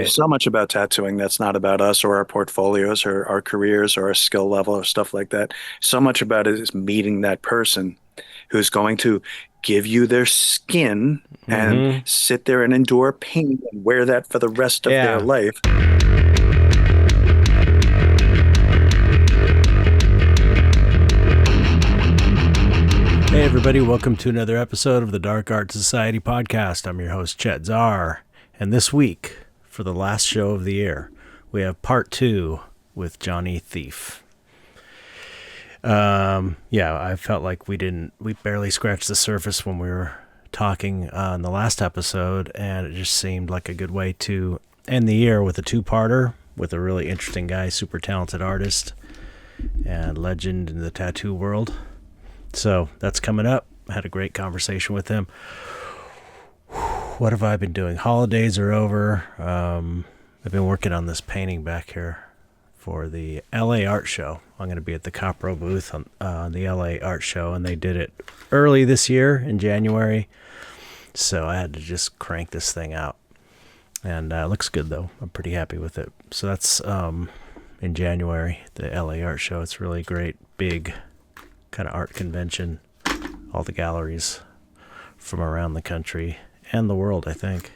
There's so much about tattooing that's not about us or our portfolios or our careers or our skill level or stuff like that. So much about it is meeting that person who's going to give you their skin and Mm-hmm. sit there and endure pain and wear that for the rest of their Yeah. life. Hey, everybody. Welcome to another episode of the Dark Art Society podcast. I'm your host, Chet Czar. And this week, for the last show of the year, we have part 2 with Johnny Thief. I felt like we barely scratched the surface when we were talking on the last episode, and it just seemed like a good way to end the year with a two-parter with a really interesting guy, super talented artist, and legend in the tattoo world. So that's coming up. I had a great conversation with him. What have I been doing? Holidays are over. I've been working on this painting back here for the LA Art Show. I'm going to be at the Copro booth on the LA Art Show, and they did it early this year in January. So I had to just crank this thing out. And it looks good, though. I'm pretty happy with it. So that's in January, the LA Art Show. It's really great, big kind of art convention. All the galleries from around the country and the world, I think,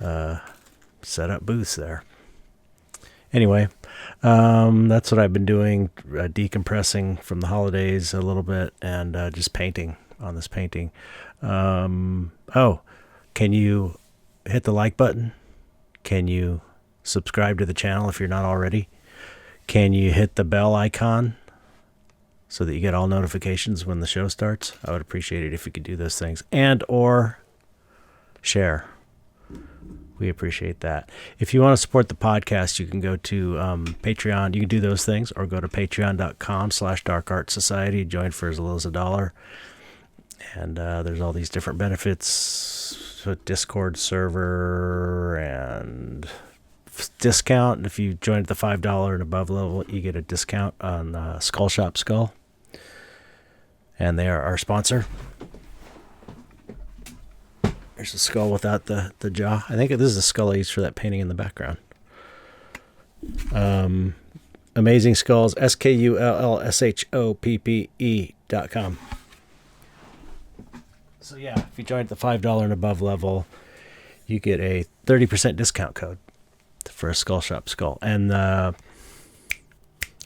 set up booths there. Anyway, that's what I've been doing, decompressing from the holidays a little bit and just painting on this painting. Can you hit the like button? Can you subscribe to the channel if you're not already? Can you hit the bell icon so that you get all notifications when the show starts? I would appreciate it if you could do those things. And or share. We appreciate that. If you want to support the podcast, you can go to Patreon. You can do those things, or go to patreon.com/darkartsociety. Join for as little as $1. And there's all these different benefits. So Discord server and discount. If you join at the $5 and above level, you get a discount on Skull Shop Skull. And they are our sponsor. There's a skull without the jaw. I think this is the skull I used for that painting in the background. Amazing Skulls, SkullShopPE.com. So yeah, if you join at the $5 and above level, you get a 30% discount code for a Skull Shop Skull. And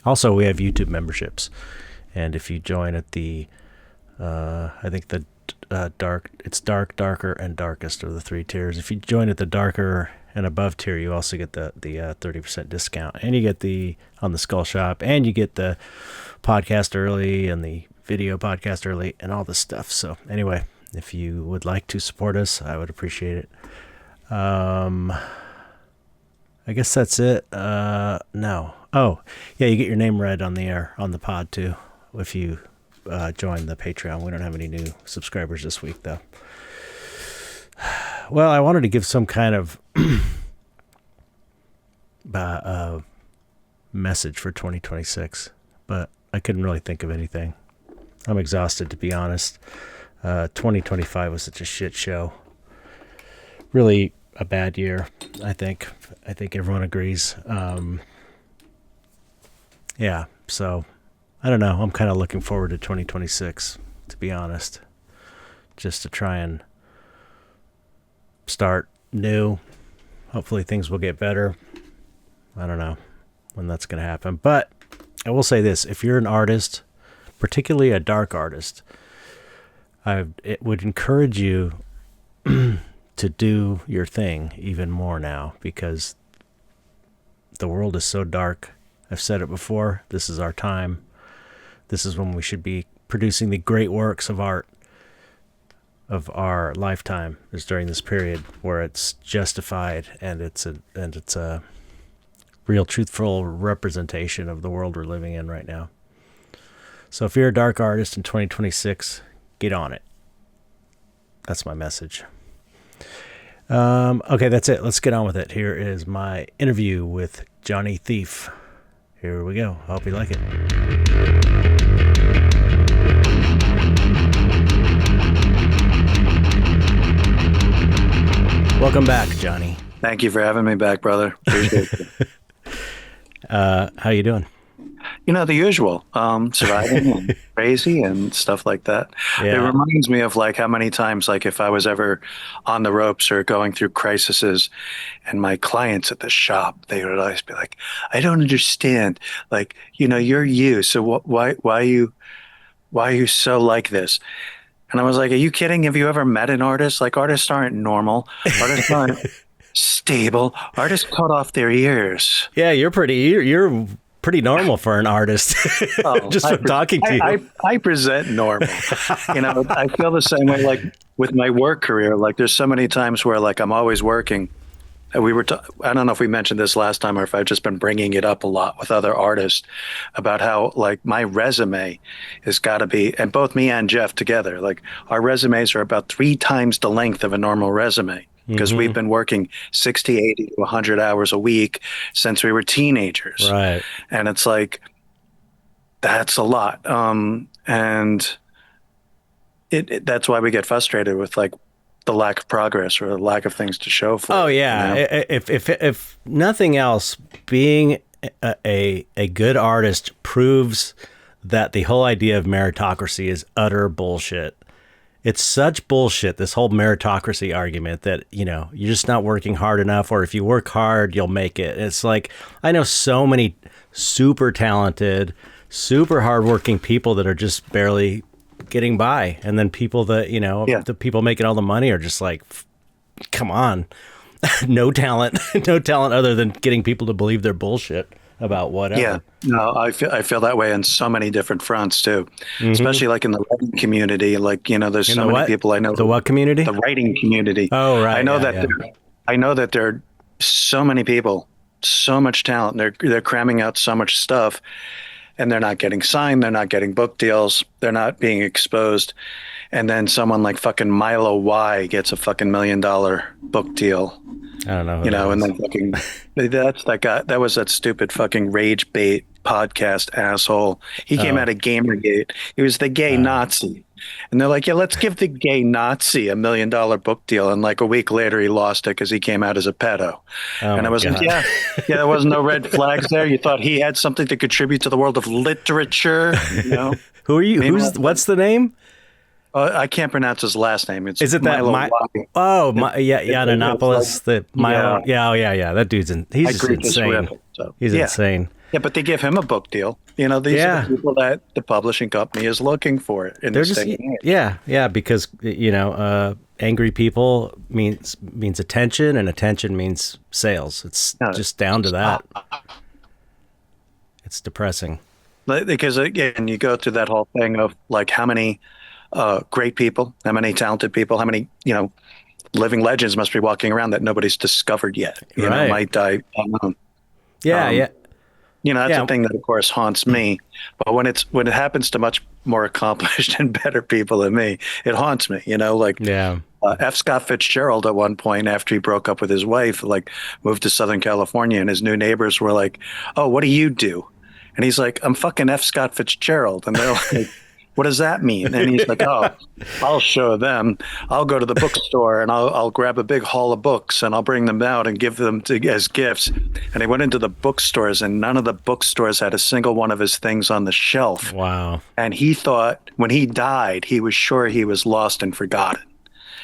also we have YouTube memberships. And if you join at the, I think the dark, darker, and darkest are the 3 tiers. If you join at the darker and above tier, you also get the 30% discount, and you get on the Skull Shop, and you get the podcast early and the video podcast early and all this stuff. So anyway, if you would like to support us, I would appreciate it. I guess that's it. No. Oh, yeah, you get your name read on the air, on the pod too, if you join the Patreon. We don't have any new subscribers this week, though. Well, I wanted to give some kind of message for 2026, but I couldn't really think of anything. I'm exhausted, to be honest. 2025 was such a shit show. Really a bad year, I think. I think everyone agrees. Yeah, so I don't know. I'm kind of looking forward to 2026, to be honest. Just to try and start new. Hopefully things will get better. I don't know when that's going to happen. But I will say this. If you're an artist, particularly a dark artist, it would encourage you to do your thing even more now, because the world is so dark. I've said it before. This is our time. This is when we should be producing the great works of art of our lifetime, is during this period where it's justified and it's a real truthful representation of the world we're living in right now. So if you're a dark artist in 2026, get on it. That's my message. Okay, that's it. Let's get on with it. Here is my interview with Johnny Thief. Here we go. I hope you like it. Welcome back, Johnny. Thank you for having me back, brother. Appreciate it. How you doing? The usual, surviving and crazy and stuff like that. It Yeah. reminds me of like how many times, like if I was ever on the ropes or going through crises, and my clients at the shop, they would always be like, "I don't understand. Like, you're you. So why are you so like this?" And I was like, "Are you kidding? Have you ever met an artist? Like, artists aren't normal. Artists aren't stable. Artists cut off their ears." Yeah, you're pretty normal for an artist. Oh, Just from talking to you. I present normal. I feel the same way like with my work career. Like there's so many times where like I'm always working. And I don't know if we mentioned this last time or if I've just been bringing it up a lot with other artists about how like my resume has got to be, and both me and Jeff together, like our resumes are about 3 times the length of a normal resume because we've been working 60, 80 to 100 hours a week since we were teenagers. Right. And it's like, that's a lot. And that's why we get frustrated with like the lack of progress or the lack of things to show for Oh it, yeah. If nothing else, being a good artist proves that the whole idea of meritocracy is utter bullshit. It's such bullshit, this whole meritocracy argument that, you're just not working hard enough, or if you work hard, you'll make it. It's like, I know so many super talented, super hardworking people that are just barely getting by. And then people that, Yeah. the people making all the money are just like, come on, no talent, no talent other than getting people to believe their bullshit about whatever. Yeah, no, I feel that way on so many different fronts too, Mm-hmm. especially like in the writing community. Like, there's In so the many what? people I know, The what community? the writing community. Oh, right. I know Yeah, that yeah. I know that there are so many people, so much talent. They're cramming out so much stuff, and they're not getting signed. They're not getting book deals. They're not being exposed. And then someone like fucking Milo Y gets a fucking $1 million book deal. I don't know. Who that And is. then fucking that's that guy. That was that stupid fucking rage bait podcast asshole. He came Oh, out of Gamergate. He was the gay Nazi, and they're like, "Yeah, let's give the gay Nazi $1 million book deal." And like a week later, he lost it because he came out as a pedo. oh And I my was like, God. "Yeah, yeah, there was no red flags there. You thought he had something to contribute to the world of literature, you know?" Who are you? Meanwhile, What's the name? I can't pronounce his last name. It's Is it that Milo my? Y. Oh, my, yeah, It's like, Yiannopoulos. The Milo. yeah, Yeah, oh yeah, yeah. That dude's he's I just agree with insane. Rip. So He's yeah. insane. Yeah, but they give him a book deal. These are Yeah, the people that the publishing company is looking for in they're this just day and age. yeah, because angry people means attention, and attention means sales. It's No, just down to that. It's depressing. because again, you go through that whole thing of like how many great people, how many talented people, how many living legends must be walking around that nobody's discovered yet. Right. Might die unknown. Yeah, Um, yeah, That's yeah. a thing that of course haunts me. But when it happens to much more accomplished and better people than me, it haunts me. Like Yeah. F. Scott Fitzgerald at one point after he broke up with his wife, like moved to Southern California, and his new neighbors were like, "Oh, what do you do?" And he's like, "I'm fucking F. Scott Fitzgerald," and they're like, "What does that mean?" And he's like, "Oh, I'll show them. I'll go to the bookstore and I'll grab a big haul of books and I'll bring them out and give them as gifts." And he went into the bookstores, and none of the bookstores had a single one of his things on the shelf. Wow. And he thought when he died, he was sure he was lost and forgotten.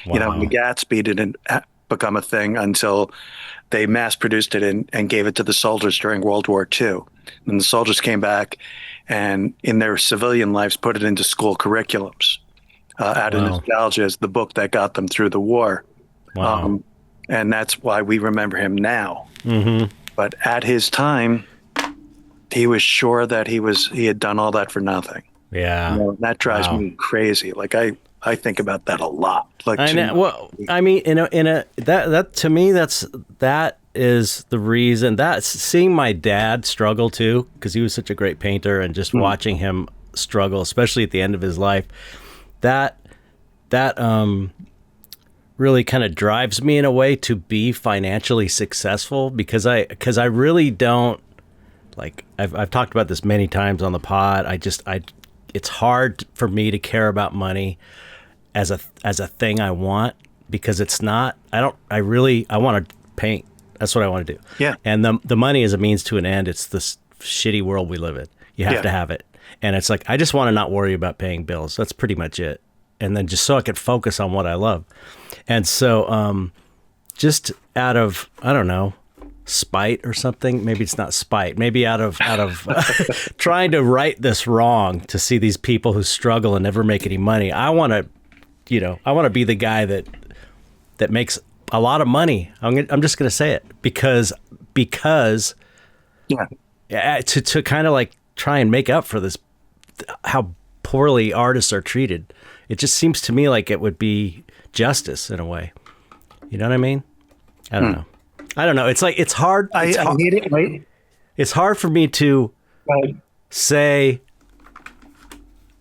Wow. The Gatsby didn't become a thing until they mass produced it and gave it to the soldiers during World War II. And the soldiers came back and in their civilian lives put it into school curriculums out of Wow. nostalgia as the book that got them through the war. Wow. And that's why we remember him now. Mm-hmm. But at his time, he was sure that he had done all that for nothing. Yeah. That drives Wow. me crazy. Like I think about that a lot. Like I know. Well, I mean, that to me, that is the reason that seeing my dad struggle too, because he was such a great painter, and just watching him struggle, especially at the end of his life, that really kind of drives me in a way to be financially successful, because I really don't like, I've talked about this many times on the pod. It's hard for me to care about money as a thing I want, because it's not, I want to paint That's what I want to do. Yeah. And the money is a means to an end. It's this shitty world we live in. You have Yeah. to have it. And it's like, I just want to not worry about paying bills. That's pretty much it. And then just so I could focus on what I love. And so just out of, I don't know, spite or something. Maybe it's not spite. Maybe out of trying to right this wrong, to see these people who struggle and never make any money. I want to be the guy that makes a lot of money. I'm just going to say it because to kind of like try and make up for this, how poorly artists are treated. It just seems to me like it would be justice in a way. You know what I mean? I don't know. It's like, it's hard. I need it, right? It's hard for me to say,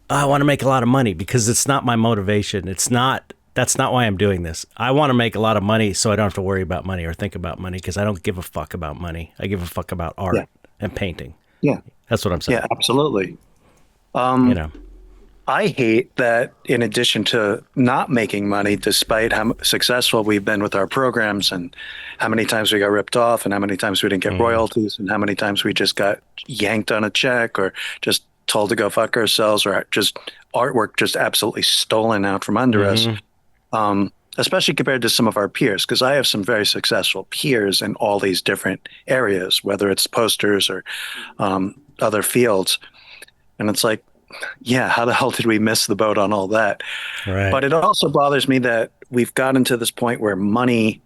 oh, I want to make a lot of money, because it's not my motivation. That's not why I'm doing this. I want to make a lot of money so I don't have to worry about money or think about money, because I don't give a fuck about money. I give a fuck about art and painting. Yeah. That's what I'm saying. Yeah, absolutely. I hate that in addition to not making money, despite how successful we've been with our programs and how many times we got ripped off and how many times we didn't get royalties and how many times we just got yanked on a check or just told to go fuck ourselves, or just artwork just absolutely stolen out from under us, especially compared to some of our peers, because I have some very successful peers in all these different areas, whether it's posters or other fields. And it's like, yeah, how the hell did we miss the boat on all that? Right. But it also bothers me that we've gotten to this point where money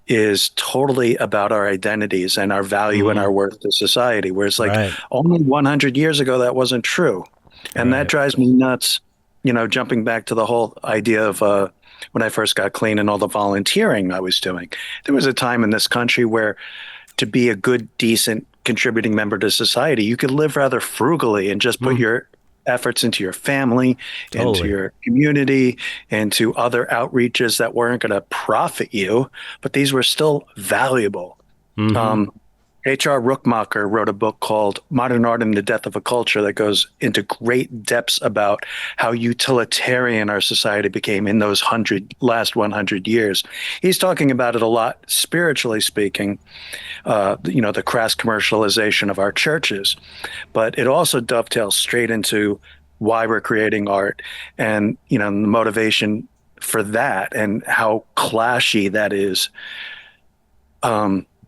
is totally about our identities and our value and our worth to society, where it's like only 100 years ago that wasn't true. And that drives me nuts, jumping back to the whole idea of when I first got clean and all the volunteering I was doing. There was a time in this country where to be a good, decent, contributing member to society, you could live rather frugally and just put your efforts into your family, into your community, into other outreaches that weren't going to profit you, but these were still valuable. H.R. Rookmacher wrote a book called Modern Art and the Death of a Culture that goes into great depths about how utilitarian our society became in those last 100 years. He's talking about it a lot, spiritually speaking, the crass commercialization of our churches. But it also dovetails straight into why we're creating art and, the motivation for that and how clashy that is.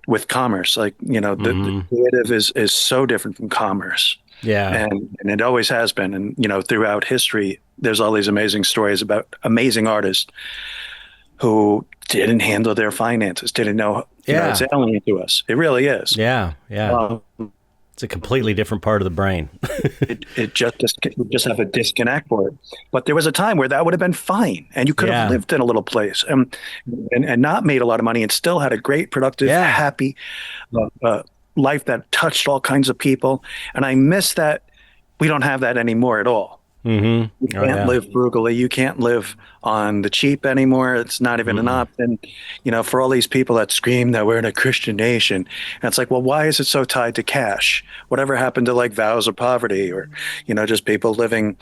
With commerce, like, the creative is so different from commerce. Yeah. And it always has been. And, throughout history, there's all these amazing stories about amazing artists who didn't handle their finances, didn't know, it's alien to us. It really is. Yeah. Yeah. It's a completely different part of the brain. it just have a disconnect for it. But there was a time where that would have been fine, and you could have lived in a little place and not made a lot of money and still had a great, productive, happy life that touched all kinds of people. And I miss that we don't have that anymore at all. You can't live frugally. You can't live on the cheap anymore. It's not even an option, for all these people that scream that we're in a Christian nation. And it's like, well, why is it so tied to cash? Whatever happened to like vows of poverty or, just people living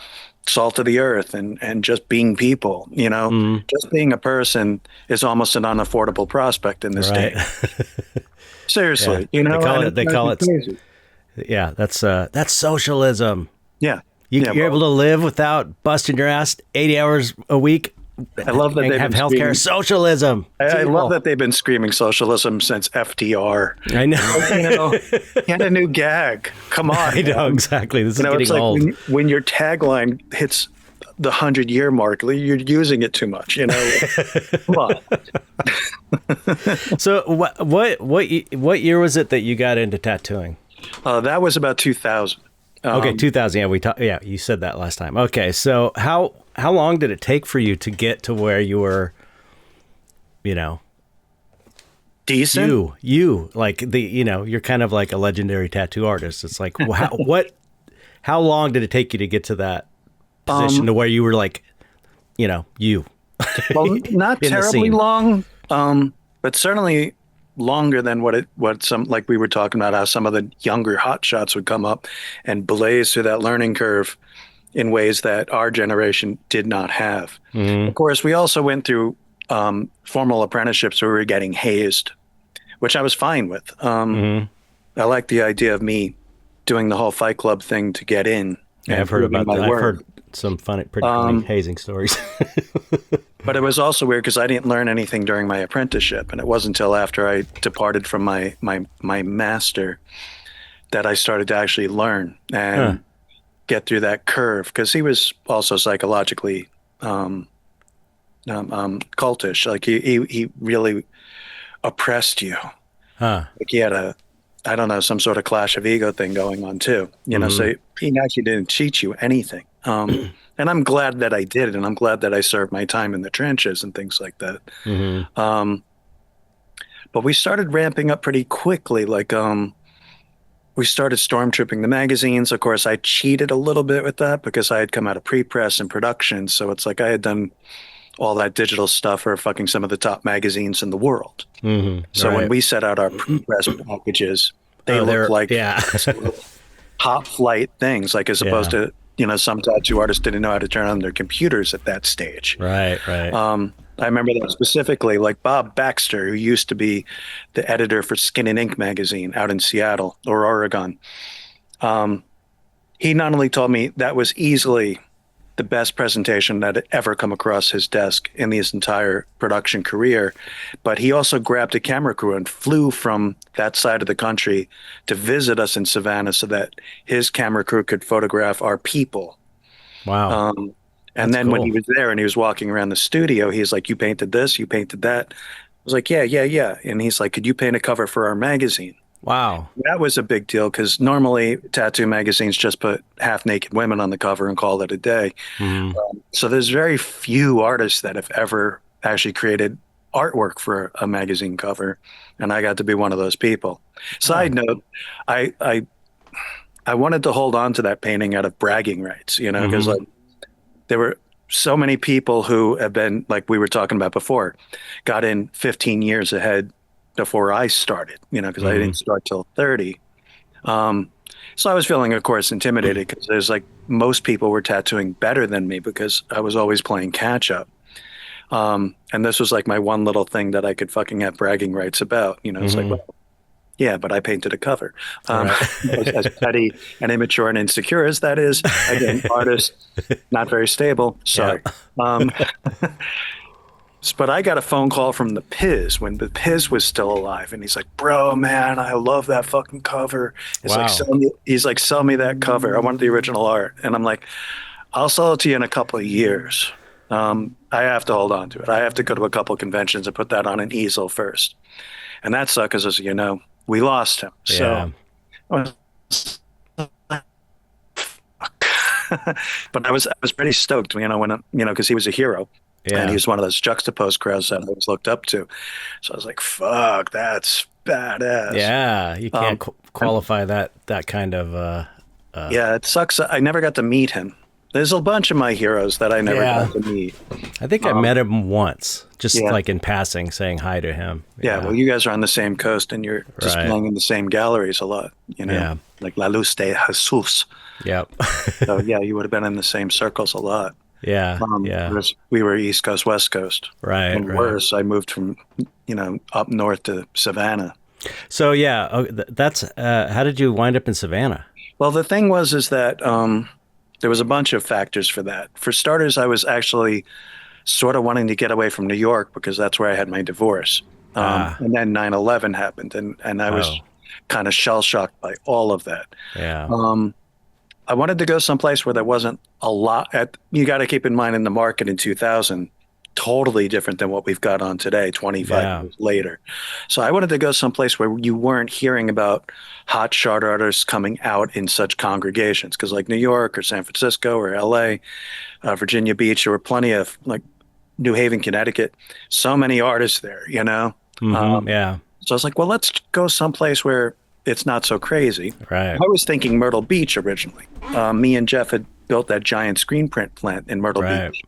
salt of the earth and just being people, just being a person is almost an unaffordable prospect in this day. Seriously, they call it, crazy. Yeah, that's socialism. Yeah. You're able to live without busting your ass 80 hours a week. I love that they have healthcare. Socialism. I love that they've been screaming socialism since FDR. I know. He had a new gag. Come on. I know, exactly. This is getting it's like old. When your tagline hits the 100-year mark, you're using it too much. Come on. So what year was it that you got into tattooing? That was about 2000. Okay, 2000. Yeah, you said that last time. Okay, so how long did it take for you to get to where you were, decent? You like you're kind of like a legendary tattoo artist. It's like how long did it take you to get to that position to where you were like, you? Well, not terribly long, but certainly longer than what some, like we were talking about, how some of the younger hotshots would come up and blaze through that learning curve in ways that our generation did not have. Of course, we also went through formal apprenticeships where we were getting hazed which I was fine with. Hmm. I like the idea of me doing the whole Fight Club thing to get in Yeah, and I've heard proving about my that. I've worth. heard some pretty funny Um, hazing stories. but it was also weird because I didn't learn anything during my apprenticeship, and it wasn't until after I departed from my master that I started to actually learn Huh. and get through that curve. Because he was also psychologically um, cultish. Like he really oppressed you. Huh. Like he had a, I don't know, some sort of clash of ego thing going on too. Hmm. So he actually didn't teach you anything. And I'm glad that I did, and I'm glad that I served my time in the trenches and things like that. Hmm. Um, but we started ramping up pretty quickly. We started stormtrooping the magazines. Of course, I cheated a little bit with that because I had come out of pre-press and production. So it's like I had done all that digital stuff for fucking some of the top magazines in the world. Hmm. So when Right. we set out our pre-press packages, they Oh, looked they're like yeah. top flight things, like as opposed Yeah. to, some tattoo artists didn't know how to turn on their computers at that stage. Right. Right. I remember that specifically, like Bob Baxter, who used to be the editor for Skin and Ink magazine out in Seattle or Oregon. Um, he not only told me that was easily the best presentation that had ever come across his desk in his entire production career, but he also grabbed a camera crew and flew from that side of the country to visit us in Savannah so that his camera crew could photograph our people. Wow. Um, and That's then when he cool. was there and he was walking around the studio, he's like, "You painted this, you painted that." I was like, "Yeah, yeah, yeah." And he's like, "Could you paint a cover for our magazine?" Wow. That was a big deal because normally tattoo magazines just put half naked women on the cover and call it a day. Hmm. So there's very few artists that have ever actually created artwork for a magazine cover, and I got to be one of those people. Oh. Side note, I I I wanted to hold on to that painting out of bragging rights, because Hmm. like there were so many people who have been, like we were talking about before, got in 15 years ahead before I started, because I Hmm. didn't start till 30. Um, so I was feeling, of course, intimidated because there's like most people were tattooing better than me because I was always playing catch up. And this was like my one little thing that I could fucking have bragging rights about. It's like, Hmm. well, yeah, but I painted a cover. Um, Right. as petty and immature and insecure as that is, again, artist, not very stable. Yeah. Sorry. Um, but I got a phone call from the Piz when the Piz was still alive, and he's like, "Bro, man, I love that fucking cover." Wow. Sell me that cover. I want the original art." And I'm like, "I'll sell it to you in a couple of years. I have to hold on to it. I have to go to a couple of conventions and put that on an easel first." And that sucked because, as you know, we lost him. So, Yeah. I was, but I was pretty stoked, because he was a hero. And Yeah. he's one of those juxtaposed crowds that I always looked up to. So I was like, fuck, that's badass. Yeah. You can't Um, and qualify that kind of. Uh, yeah, it sucks. I never got to meet him. There's a bunch of my heroes that I never yeah. got to meet. I think I Um, met him once, just yeah, like in passing, saying hi to him. yeah. Yeah. Well, you guys are on the same coast and you're Right. displaying in the same galleries a lot, Yeah. like La Luz de Jesus. Yep. So yeah, you would have been in the same circles a lot. Yeah. Yeah. Whereas we were East Coast, West Coast. Right. And Right. worse, I moved from, up north to Savannah. So yeah, that's how did you wind up in Savannah? Well, the thing was, is that there was a bunch of factors for that. For starters, I was actually sort of wanting to get away from New York because that's where I had my divorce. Ah. And then 9/11 happened, and I was Oh. kind of shell shocked by all of that. Yeah. Um, I wanted to go someplace where there wasn't a lot. You got to keep in mind in the market in 2000, totally different than what we've got on today, 25 Yeah. years later. So I wanted to go someplace where you weren't hearing about hot chart artists coming out in such congregations. Because like New York or San Francisco or LA, Virginia Beach, there were plenty of like New Haven, Connecticut, so many artists there. Mm-hmm. Um, Yeah. so I was like, well, let's go someplace where it's not so crazy. Right. I was thinking Myrtle Beach originally. Me and Jeff had built that giant screen print plant in Myrtle Right. Beach.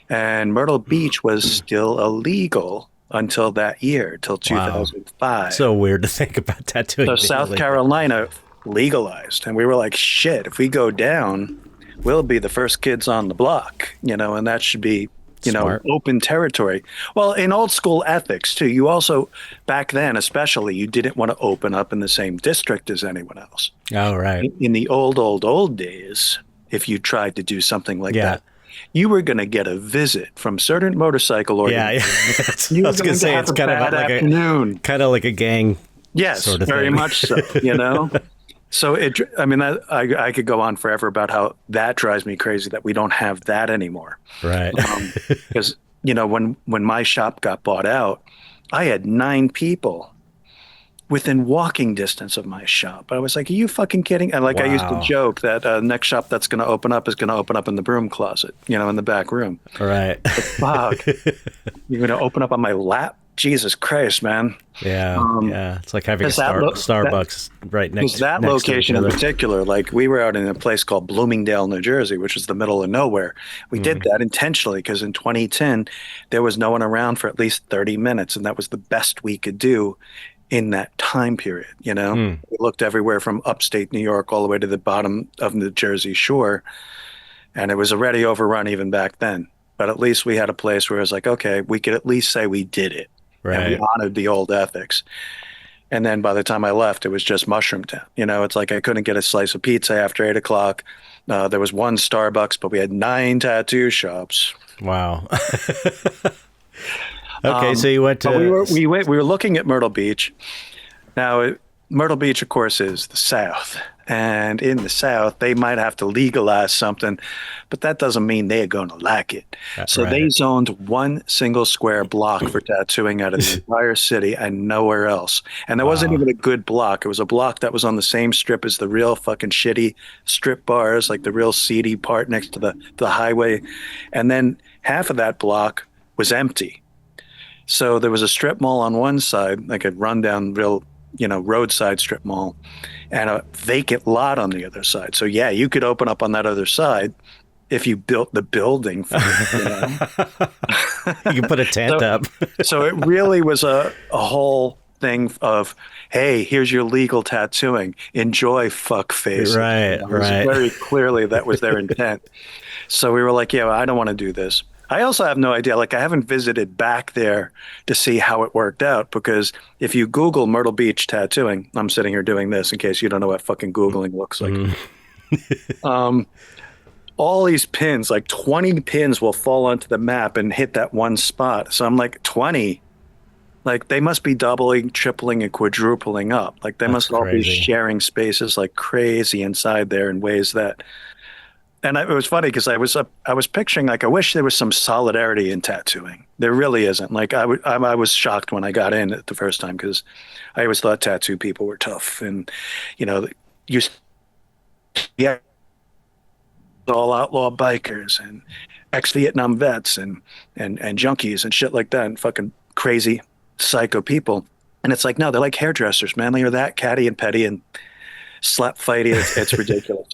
And Myrtle Beach was still illegal until that year, till Wow. 2005. So weird to think about tattooing So being South illegal. Carolina legalized. And we were like, shit, if we go down, we'll be the first kids on the block, and that should be Smart. open territory. Well, in old school ethics too, you also, back then especially, you didn't want to open up in the same district as anyone else. Oh, right. In the old days, if you tried to do something like Yeah. that, you were going to get a visit from certain motorcycle Yeah. organizations. I You were was going going to to say have it's a kind of bad like afternoon. a gang Yes, sort of very thing. much so. So I mean, I could go on forever about how that drives me crazy that we don't have that anymore. Right. Because, when my shop got bought out, I had 9 people within walking distance of my shop. I was like, are you fucking kidding? And like, I used to Wow. joke that next shop that's going to open up is going to open up in the broom closet, in the back room. Right. Fuck, you're going to open up on my lap? Jesus Christ, man. Yeah. Yeah. It's like having a Because that, Starbucks right because next that next to each location in other. particular, like we were out in a place called Bloomingdale, New Jersey, which is the middle of nowhere. We did that intentionally because in 2010, there was no one around for at least 30 minutes. And that was the best we could do in that time period. We looked everywhere from upstate New York all the way to the bottom of the Jersey Shore. And it was already overrun even back then. But at least we had a place where it was like, okay, we could at least say we did it. And we Right. honored the old ethics. And then by the time I left, it was just Mushroom Town. It's like I couldn't get a slice of pizza after 8 o'clock. There was one Starbucks, but we had 9 tattoo shops. Wow. Okay, so you went to But we were looking at Myrtle Beach. Now, Myrtle Beach, of course, is the South. And in the South, they might have to legalize something, but that doesn't mean they're going to like it. So they right. zoned one single square block for tattooing out of the entire city and nowhere else. And there wasn't Wow. even a good block. It was a block that was on the same strip as the real fucking shitty strip bars, like the real seedy part next to the highway. And then half of that block was empty. So there was a strip mall on one side, like a rundown real, roadside strip mall, and a vacant lot on the other side. So yeah, you could open up on that other side if you built the building for it. You can put a tent up. So it really was a whole thing of, hey, here's your legal tattooing. Enjoy, fuck face. Right, It was right. very clearly that was their intent. So we were like, yeah, I don't want to do this. I also have no idea. Like, I haven't visited back there to see how it worked out, because if you Google Myrtle Beach tattooing, I'm sitting here doing this in case you don't know what fucking Googling looks like. All these pins, like 20 pins will fall onto the map and hit that one spot. So I'm like, 20? Like, they must be doubling, tripling, and quadrupling up. Like, they must all be crazy. sharing spaces like crazy inside there in ways that. And it was funny because I was picturing, like, I wish there was some solidarity in tattooing. There really isn't. Like, I was shocked when I got in the first time, because I always thought tattoo people were tough, and you yeah, all outlaw bikers and ex-Vietnam vets and junkies and shit like that, and fucking crazy psycho people. And it's like, no, they're like hairdressers, man. They are that catty and petty and slap fighty. It's ridiculous.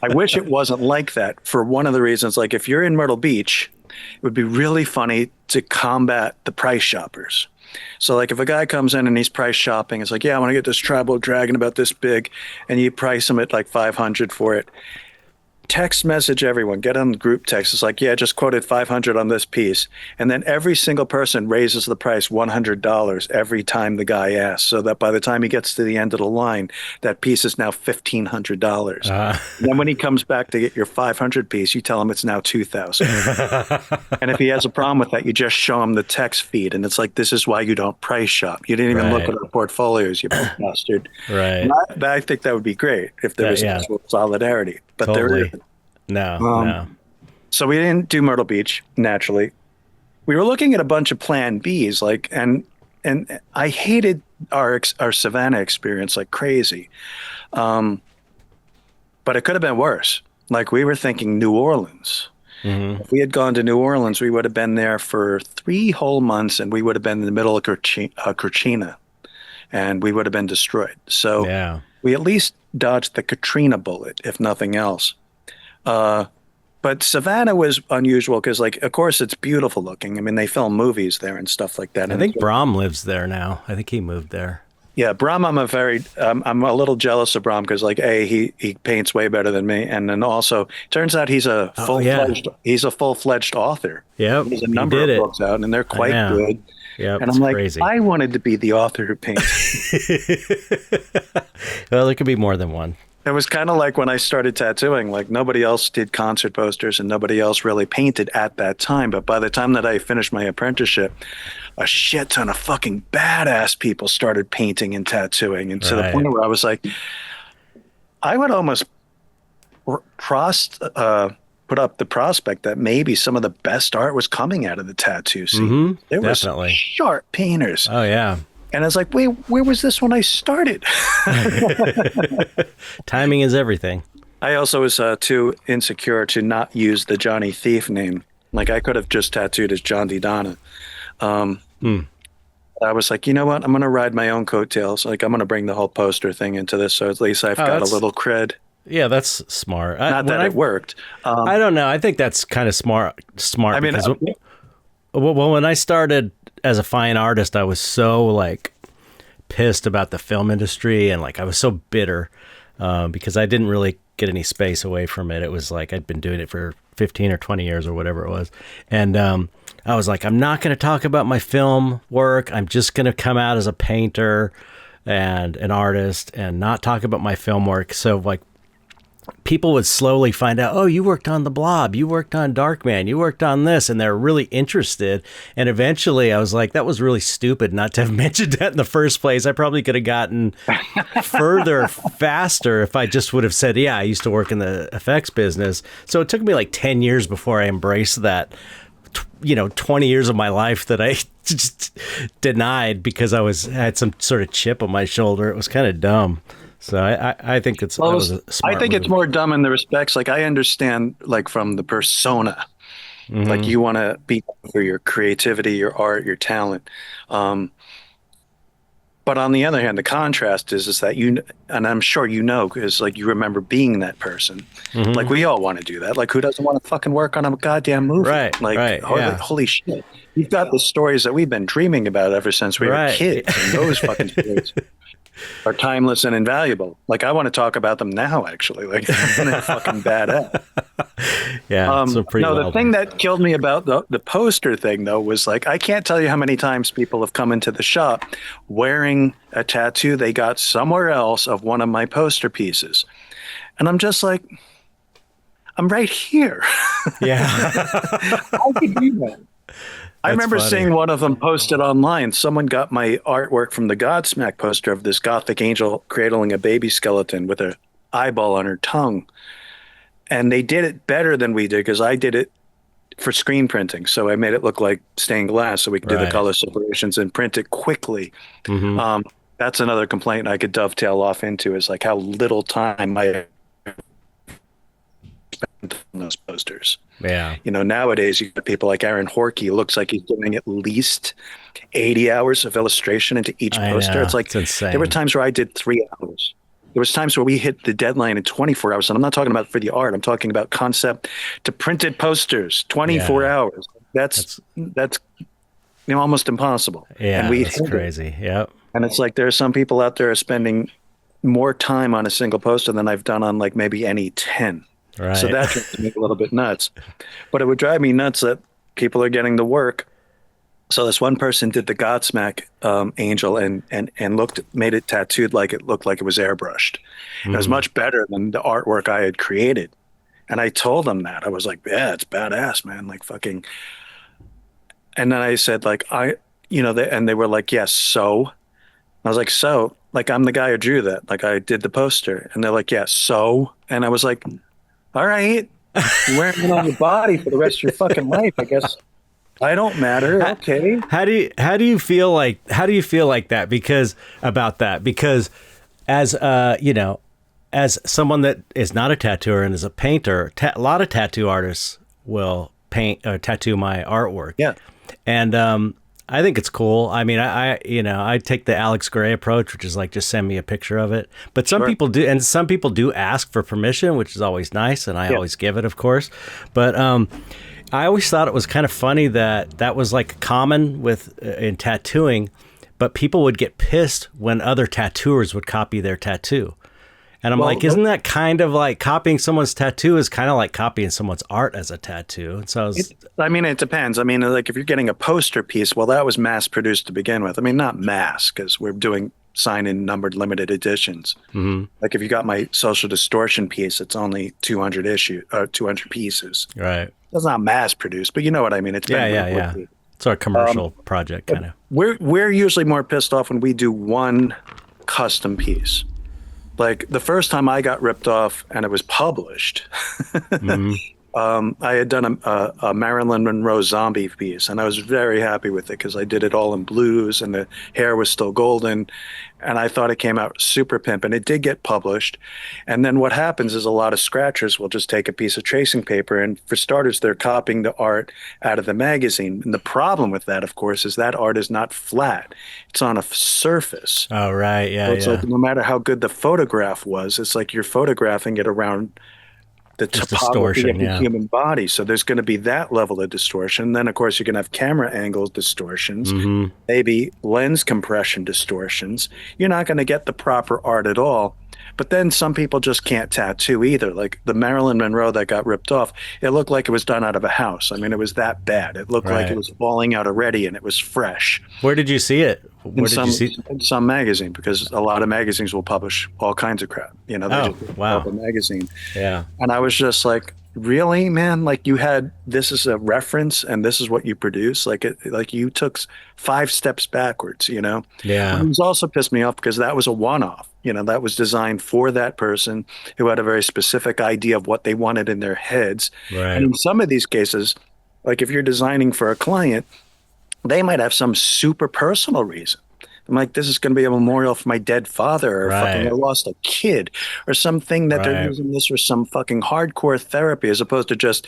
I wish it wasn't like that, for one of the reasons. Like, if you're in Myrtle Beach, it would be really funny to combat the price shoppers. So, like, if a guy comes in and he's price shopping, it's like, yeah, I want to get this tribal dragon about this big, and you price him at like 500 for it. Text message everyone, get on group text. It's like, yeah, just quoted 500 on this piece. And then every single person raises the price $100 every time the guy asks, so that by the time he gets to the end of the line, that piece is now $1,500. And then when he comes back to get your 500 piece, you tell him it's now 2,000. And if he has a problem with that, you just show him the text feed. And it's like, this is why you don't price shop. You didn't even look at our portfolios, you bastard. Right. I think that would be great if there was actual solidarity. But there Totally. isn't. No. So we didn't do Myrtle Beach, naturally. We were looking at a bunch of Plan Bs, like, and I hated our Savannah experience like crazy. But it could have been worse. Like, we were thinking New Orleans. If we had gone to New Orleans, we would have been there for 3 whole months, and we would have been in the middle of Katrina, and we would have been destroyed. So Yeah. we at least dodged the Katrina bullet, if nothing else. But Savannah was unusual because, like, of course, it's beautiful looking. I mean, they film movies there and stuff like that. I think Brahm lives there now. I think he moved there. Yeah, Bram, I'm a little jealous of Bram because like he paints way better than me, and then also turns out Oh yeah. he's a full-fledged author. Yep. He has a He number did of it. books out, and they're I quite know. good. Yep. And It's I'm like, crazy. I wanted to be the author who paints. Well, there could be more than one. It was kind of like when I started tattooing, like nobody else did concert posters and nobody else really painted at that time. But by the time that I finished my apprenticeship, a shit ton of fucking badass people started painting and tattooing. And to the Right. point where I was like, I would almost put up the prospect that maybe some of the best art was coming out of the tattoo scene. Mm-hmm. There were some Definitely. sharp painters. Oh yeah. And I was like, wait, where was this when I started? Timing is everything. I also was too insecure to not use the Johnny Thief name. Like I could have just tattooed as John D. Donna. Um, Hmm. I was like, you know what? I'm going to ride my own coattails. Like I'm going to bring the whole poster thing into this, so at least I've Oh, got a that's little cred. yeah, that's smart. Not that it worked. I don't know. I think that's kind of smart. Smart I mean, because well, when I started as a fine artist, I was so like pissed about the film industry and like I was so bitter because I didn't really get any space away from it. It was like I'd been doing it for 15 or 20 years or whatever it was, and I was like, I'm not going to talk about my film work. I'm just going to come out as a painter and an artist and not talk about my film work. So like people would slowly find out, oh, you worked on The Blob, you worked on Darkman, you worked on this, and they're really interested. And eventually I was like, that was really stupid not to have mentioned that in the first place. I probably could have gotten further faster if I just would have said, yeah, I used to work in the effects business. So it took me like 10 years before I embraced that, 20 years of my life that I just denied because had some sort of chip on my shoulder. It was kind of dumb. So I think that was a smart I think it's move. more dumb in the respects. Like I understand, like from the persona, like you want to be known for your creativity, your art, your talent. But on the other hand, the contrast is that and I'm sure because like you remember being that person. Like we all want to do that. Like who doesn't want to fucking work on a goddamn movie? Right, Like right, yeah. holy shit. You've got the stories that we've been dreaming about ever since we were Right. kids. And those fucking stories are timeless and invaluable. Like I want to talk about them now, actually. Like they're fucking badass. Yeah, so pretty No, the wild thing ones. that killed me about the poster thing, though, was like I can't tell you how many times people have come into the shop wearing a tattoo they got somewhere else of one of my poster pieces, and I'm just like, I'm right here. Yeah. How could you do that? I remember funny. seeing one of them posted online. Someone got my artwork from the Godsmack poster of this gothic angel cradling a baby skeleton with an eyeball on her tongue. And they did it better than we did because I did it for screen printing. So I made it look like stained glass so we could do the Right. color separations and print it quickly. That's another complaint I could dovetail off into is like how little time I spent on those posters. Yeah. Nowadays you got people like Aaron Horkey, looks like he's doing at least 80 hours of illustration into each I poster. know. It's like It's insane. there were times where I did 3 hours. There was times where we hit the deadline in 24 hours, and I'm not talking about for the art. I'm talking about concept to printed posters, 24 Yeah. hours. That's almost impossible. Yeah, And we that's hit it. crazy. Yep. And it's like there are some people out there spending more time on a single poster than I've done on like maybe any 10. Right. So that drives me a little bit nuts. But it would drive me nuts that people are getting the work. So this one person did the Godsmack angel and made it tattooed like it looked like it was airbrushed. It was much better than the artwork I had created. And I told them that. I was like, yeah, it's badass, man. Like fucking. And then I said, like, and they were like, yes, so. I was like, so, like, I'm the guy who drew that. Like, I did the poster. And they're like, yeah, so. And I was like, all right, you're wearing it on your body for the rest of your fucking life. I guess I don't matter. Okay. How do you feel like that about that? Because as as someone that is not a tattooer and is a painter, a lot of tattoo artists will paint or tattoo my artwork. Yeah. And I think it's cool. I mean, I take the Alex Gray approach, which is like just send me a picture of it. But some people do, and some people do ask for permission, which is always nice, and I always give it, of course. But I always thought it was kind of funny that was like common in tattooing, but people would get pissed when other tattooers would copy their tattoo. And I'm Well, like, isn't that kind of like copying someone's tattoo is kind of like copying someone's art as a tattoo? And so I was, I mean, it depends. I mean, like if you're getting a poster piece, well, that was mass produced to begin with. I mean, not mass because we're doing sign-in numbered limited editions. Like if you got my social distortion piece, it's only 200 pieces. right. It's not mass produced, but you know what I mean. It's Yeah. It's our commercial project kind of. We're usually more pissed off when we do one custom piece. Like the first time I got ripped off and it was published, I had done a Marilyn Monroe zombie piece, and I was very happy with it because I did it all in blues and the hair was still golden. And I thought it came out super pimp, and it did get published. And then what happens is a lot of scratchers will just take a piece of tracing paper, and for starters, they're copying the art out of the magazine. And the problem with that, of course, is that art is not flat. It's on a surface. Oh, right. Yeah. So it's like no matter how good the photograph was, it's like you're photographing it around the Just topography distortion, of the yeah. human body. So there's going to be that level of distortion. Then, of course, you're going to have camera angle distortions, maybe lens compression distortions. You're not going to get the proper art at all. But then some people just can't tattoo either. Like the Marilyn Monroe that got ripped off, it looked like it was done out of a house. I mean, it was that bad. It looked like it Right. was falling out already, and it was fresh Where did you see it? Where did you see? in some magazine, because a lot of magazines will publish all kinds of crap. You know, they Oh, just wow. a magazine. Yeah. And I was just like, really, man? Like you had this is a reference and this is what you produce? Like you took 5 steps backwards, you know? Yeah. It was also pissed me off because that was a one-off. You know, that was designed for that person who had a very specific idea of what they wanted in their heads. Right. And in some of these cases, like if you're designing for a client, they might have some super personal reason. I'm like, this is going to be a memorial for my dead father, or fucking Right. I lost a kid, or something that they're Right. using this for some fucking hardcore therapy, as opposed to just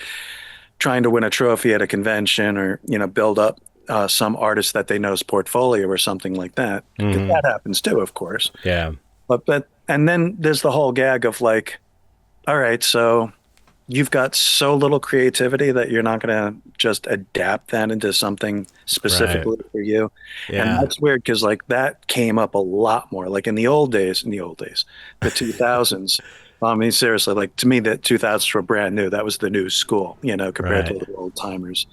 trying to win a trophy at a convention, or you know, build up some artist that they know's portfolio or something like that. 'Cause that happens too, of course. Yeah. But and then there's the whole gag of like, all right, so you've got so little creativity that you're not going to just adapt that into something specifically for you. Yeah. And that's weird because like that came up a lot more. Like in the old days, the 2000s. I mean, seriously, like to me, the 2000s were brand new. That was the new school, you know, compared Right. to the old timers.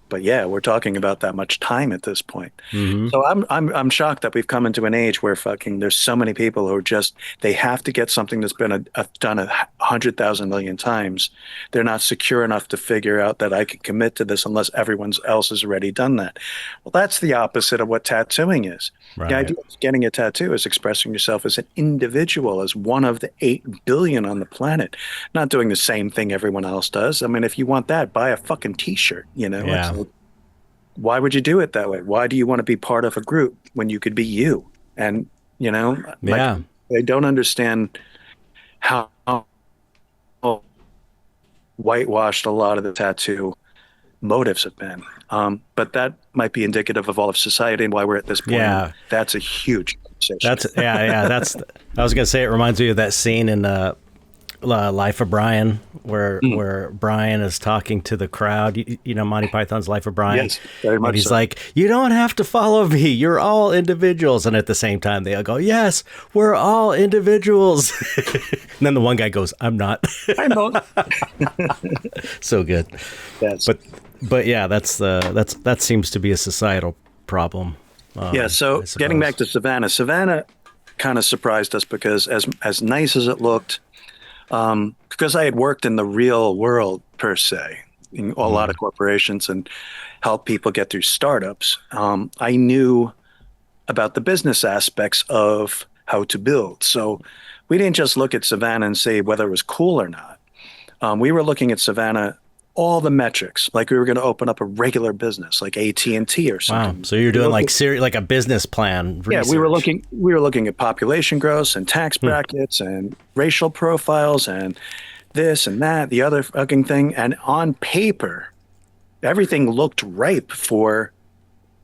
But yeah, we're talking about that much time at this point. So I'm shocked that we've come into an age where fucking there's so many people who are just they have to get something that's been done 100,000 million times. They're not secure enough to figure out that I can commit to this unless everyone else has already done that. Well, that's the opposite of what tattooing is. Right. The idea of getting a tattoo is expressing yourself as an individual, as one of the 8 billion on the planet, not doing the same thing everyone else does. I mean, if you want that, buy a fucking t-shirt, you know? Yeah. It's like, why would you do it that way? Why do you want to be part of a group when you could be you? And, you know, like, Yeah. they don't understand how whitewashed a lot of the tattoo motives have been. But that might be indicative of all of society and why we're at this point. Yeah. That's a huge conversation. That's That's. I was gonna say it reminds me of that scene in Life of Brian, where Brian is talking to the crowd. You know Monty Python's Life of Brian. Yes, very much And he's so. like, "You don't have to follow me. You're all individuals." And at the same time, they all go, "Yes, we're all individuals." And then the one guy goes, "I'm not." I know. So good. That's, But yeah, that seems to be a societal problem. yeah. So I suppose. getting back to Savannah kind of surprised us because as nice as it looked, because I had worked in the real world per se, in a lot of corporations and helped people get through startups. I knew about the business aspects of how to build. So we didn't just look at Savannah and say whether it was cool or not. We were looking at Savannah, all the metrics, like we were going to open up a regular business, like AT&T or Wow. something. So you're doing like a business plan. Yeah, we were research. looking at population growth and tax brackets and racial profiles and this and that, the other fucking thing. And on paper, everything looked ripe for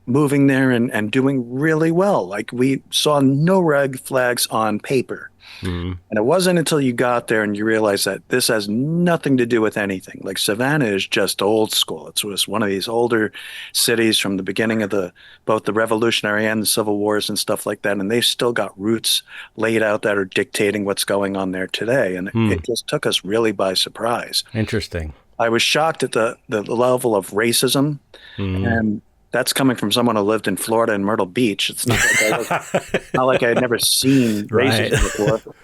moving there and doing really well. Like we saw no red flags on paper. Mm. And it wasn't until you got there and you realize that this has nothing to do with anything. Like Savannah is just old school. It was one of these older cities from the beginning of both the Revolutionary and the Civil Wars and stuff like that. And they've still got roots laid out that are dictating what's going on there today. And Mm. it just took us really by surprise. Interesting. I was shocked at the level of racism, Mm. and that's coming from someone who lived in Florida and Myrtle Beach. It's not like I had never seen Right. racism before.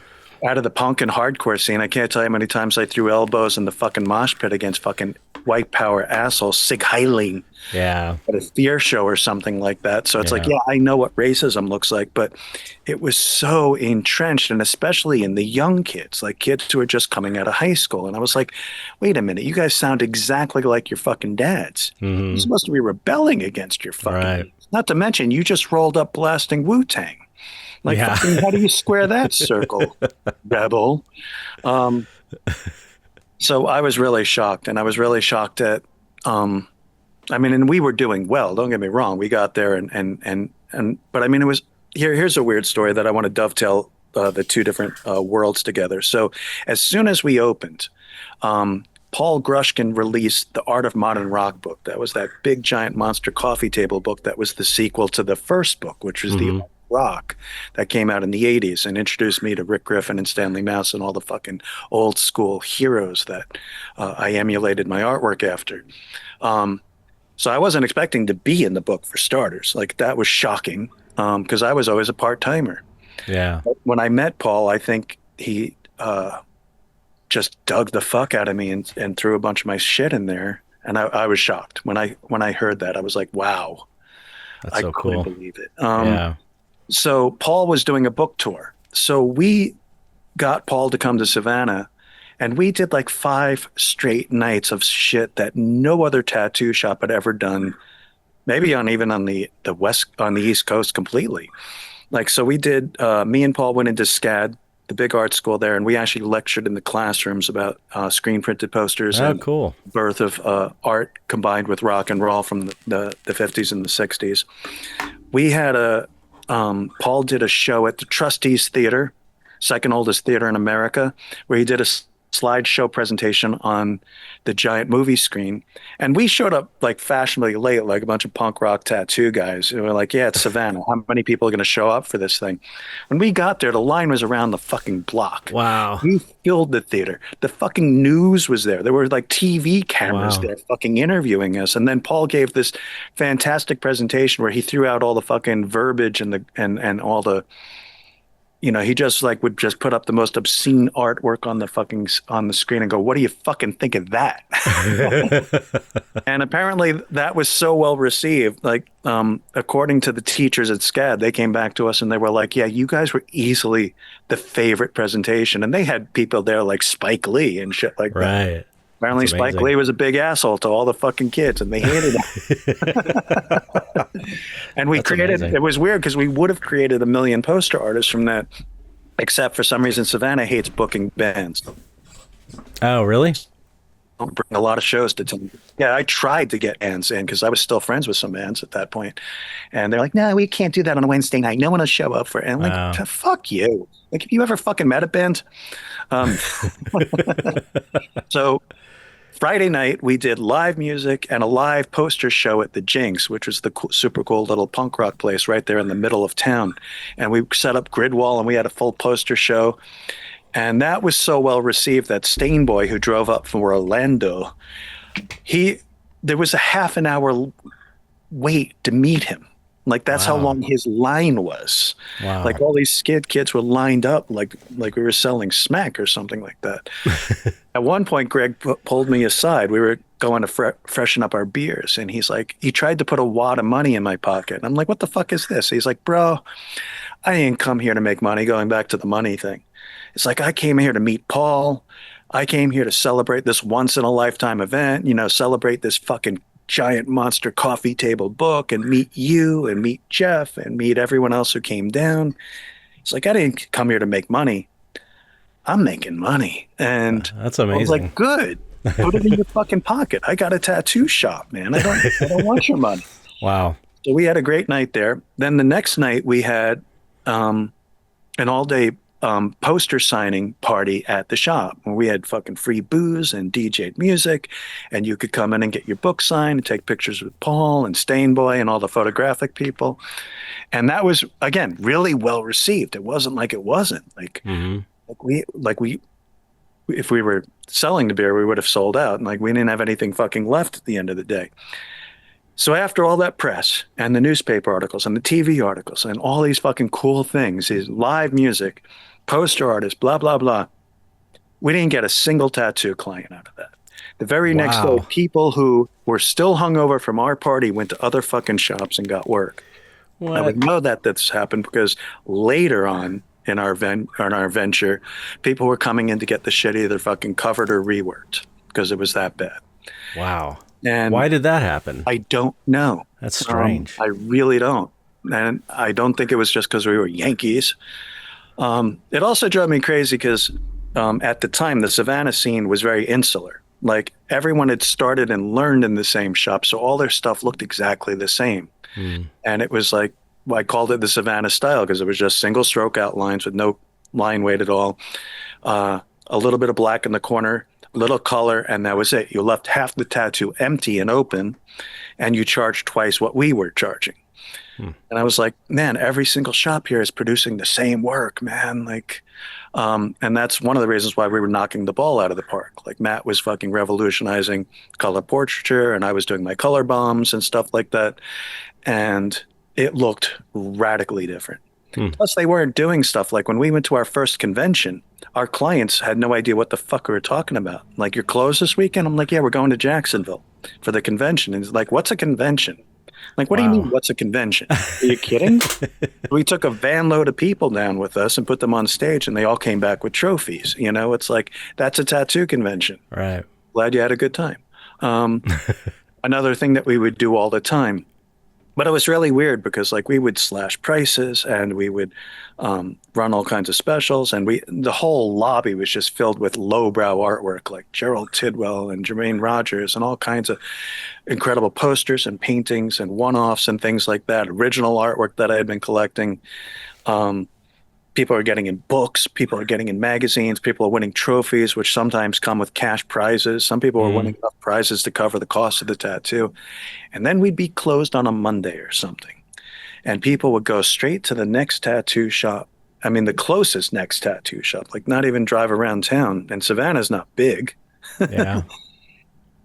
Out of the punk and hardcore scene, I can't tell you how many times I threw elbows in the fucking mosh pit against fucking white power assholes, Sig Heiling Yeah. at a theater show or something like that. So it's like, Yeah. yeah, I know what racism looks like, but it was so entrenched, and especially in the young kids, like kids who are just coming out of high school. And I was like, wait a minute, you guys sound exactly like your fucking dads. You're Mm-hmm. supposed to be rebelling against your fucking Right. dads. Not to mention, you just rolled up blasting Wu-Tang. Like, Yeah. fucking, how do you square that circle, rebel? Um, so I was really shocked, and I was really shocked at, I mean, and we were doing well. Don't get me wrong. We got there, but I mean, it was here's a weird story that I want to dovetail the two different worlds together. So as soon as we opened, Paul Grushkin released the Art of Modern Rock book. That was that big giant monster coffee table book that was the sequel to the first book, which was the Mm-hmm. Rock, that came out in the 80s and introduced me to Rick Griffin and Stanley Mouse and all the fucking old school heroes that I emulated my artwork after. So I wasn't expecting to be in the book, for starters. Like, that was shocking, because I was always a part-timer. Yeah. When I met Paul, I think he just dug the fuck out of me and threw a bunch of my shit in there. And I was shocked when I heard that. I was like, wow, That's I so couldn't cool. believe it. Yeah. So Paul was doing a book tour. So we got Paul to come to Savannah, and we did like 5 straight nights of shit that no other tattoo shop had ever done. Maybe even on the East Coast completely. Like, so we did. Me and Paul went into SCAD, the big art school there, and we actually lectured in the classrooms about screen printed posters Oh, and cool. birth of art combined with rock and roll from the 50s and the 60s. We had Paul did a show at the Trustees Theater, second oldest theater in America, where he did a slideshow presentation on the giant movie screen. And we showed up like fashionably late, like a bunch of punk rock tattoo guys. And we're like, yeah, it's Savannah. How many people are going to show up for this thing? When we got there, the line was around the fucking block. Wow. We filled the theater. The fucking news was there. There were like TV cameras Wow. there fucking interviewing us. And then Paul gave this fantastic presentation where he threw out all the fucking verbiage and all the, he just like would just put up the most obscene artwork on the screen and go, what do you fucking think of that? And apparently that was so well received. Like, according to the teachers at SCAD, they came back to us and they were like, yeah, you guys were easily the favorite presentation. And they had people there like Spike Lee and shit like that. Right. Apparently That's Spike amazing. Lee was a big asshole to all the fucking kids, and they hated him. And we That's created, amazing. it was weird because we would have created a million poster artists from that, except for some reason Savannah hates booking bands. Oh, really? Don't bring a lot of shows to town. Yeah, I tried to get bands in because I was still friends with some bands at that point. And they're like, no, we can't do that on a Wednesday night. No one will show up for it. And I'm Wow. like, fuck you. Like, have you ever fucking met a band? Um, so Friday night, we did live music and a live poster show at the Jinx, which was the super cool little punk rock place right there in the middle of town. And we set up grid wall and we had a full poster show. And that was so well received that Stainboy, who drove up from Orlando, there was a half an hour wait to meet him. Like, that's how Wow. long his line was. Wow. Like, all these skid kids were lined up like we were selling smack or something like that. At one point, Greg pulled me aside. We were going to freshen up our beers, and he's like, he tried to put a wad of money in my pocket. And I'm like, what the fuck is this? He's like, bro, I didn't come here to make money, going back to the money thing. It's like, I came here to meet Paul. I came here to celebrate this once in a lifetime event, celebrate this fucking giant monster coffee table book and meet you and meet Jeff and meet everyone else who came down. It's like, I didn't come here to make money. I'm making money. And That's I was amazing. like, good. Put it in your fucking pocket. I got a tattoo shop, man. I don't want your money. Wow. So we had a great night there. Then the next night we had um, an all day poster signing party at the shop where we had fucking free booze and DJ'd music, and you could come in and get your book signed and take pictures with Paul and Stainboy and all the photographic people. And that was again really well received. It wasn't like it wasn't Mm-hmm. like we if we were selling the beer, we would have sold out. And like we didn't have anything fucking left at the end of the day. So after all that press and the newspaper articles and the TV articles and all these fucking cool things, these live music, poster artists, blah, blah, blah, we didn't get a single tattoo client out of that. The very next day, Wow. people who were still hungover from our party went to other fucking shops and got work. I What? would know that that's happened because later on in our venture, people were coming in to get the shit either fucking covered or reworked because it was that bad. Wow. And Why did that happen? I don't know. That's strange. I really don't. And I don't think it was just because we were Yankees. It also drove me crazy because at the time, the Savannah scene was very insular. Like everyone had started and learned in the same shop. So all their stuff looked exactly the same. Hmm. And it was like, well, I called it the Savannah style because it was just single stroke outlines with no line weight at all. A little bit of black in the corner, little color, and that was it. You left half the tattoo empty and open, and you charged twice what we were charging. Hmm. And I was like, man, every single shop here is producing the same work, man. Like, and that's one of the reasons why we were knocking the ball out of the park. Like Matt was fucking revolutionizing color portraiture, and I was doing my color bombs and stuff like that. And it looked radically different. Hmm. Plus, they weren't doing stuff like when we went to our first convention, our clients had no idea what the fuck we were talking about. Like, you're closed this weekend? I'm like, yeah, we're going to Jacksonville for the convention. And he's like, what's a convention? Like, what do you mean, Wow. what's a convention? Are you kidding? We took a van load of people down with us and put them on stage, and they all came back with trophies. You know, it's like, that's a tattoo convention. Right. Glad you had a good time. Um, Another thing that we would do all the time, but it was really weird because like we would slash prices and we would run all kinds of specials, and the whole lobby was just filled with lowbrow artwork like Gerald Tidwell and Jermaine Rogers and all kinds of incredible posters and paintings and one-offs and things like that, original artwork that I had been collecting. Um, People are getting in books, people are getting in magazines, people are winning trophies, which sometimes come with cash prizes. Some people are Hmm. winning enough prizes to cover the cost of the tattoo. And then we'd be closed on a Monday or something. And people would go straight to the next tattoo shop. I mean, the closest next tattoo shop, like not even drive around town. And Savannah's not big, Yeah.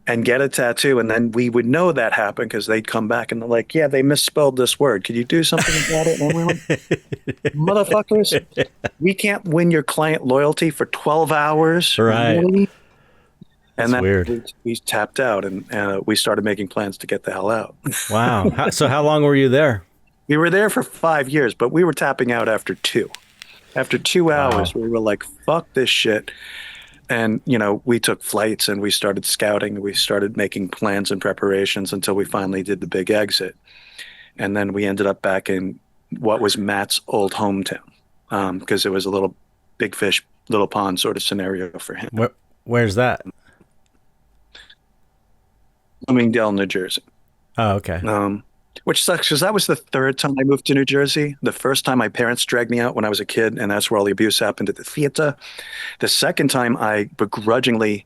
and get a tattoo. And then we would know that happened because they'd come back and they're like, yeah, they misspelled this word. Could you do something about it? And we went, motherfuckers, we can't win your client loyalty for 12 hours. Right. Really? That's And then weird. we tapped out, and we started making plans to get the hell out. Wow. So how long were you there? We were there for 5 years, but we were tapping out after two. After 2 hours, Wow. we were like, fuck this shit. And, you know, we took flights and we started scouting. We started making plans and preparations until we finally did the big exit. And then we ended up back in what was Matt's old hometown, because it was a little big fish, little pond sort of scenario for him. Where's that? Bloomingdale, New Jersey. Oh, okay. Which sucks because that was the third time I moved to New Jersey. The first time my parents dragged me out when I was a kid, and that's where all the abuse happened at the theater. The second time I begrudgingly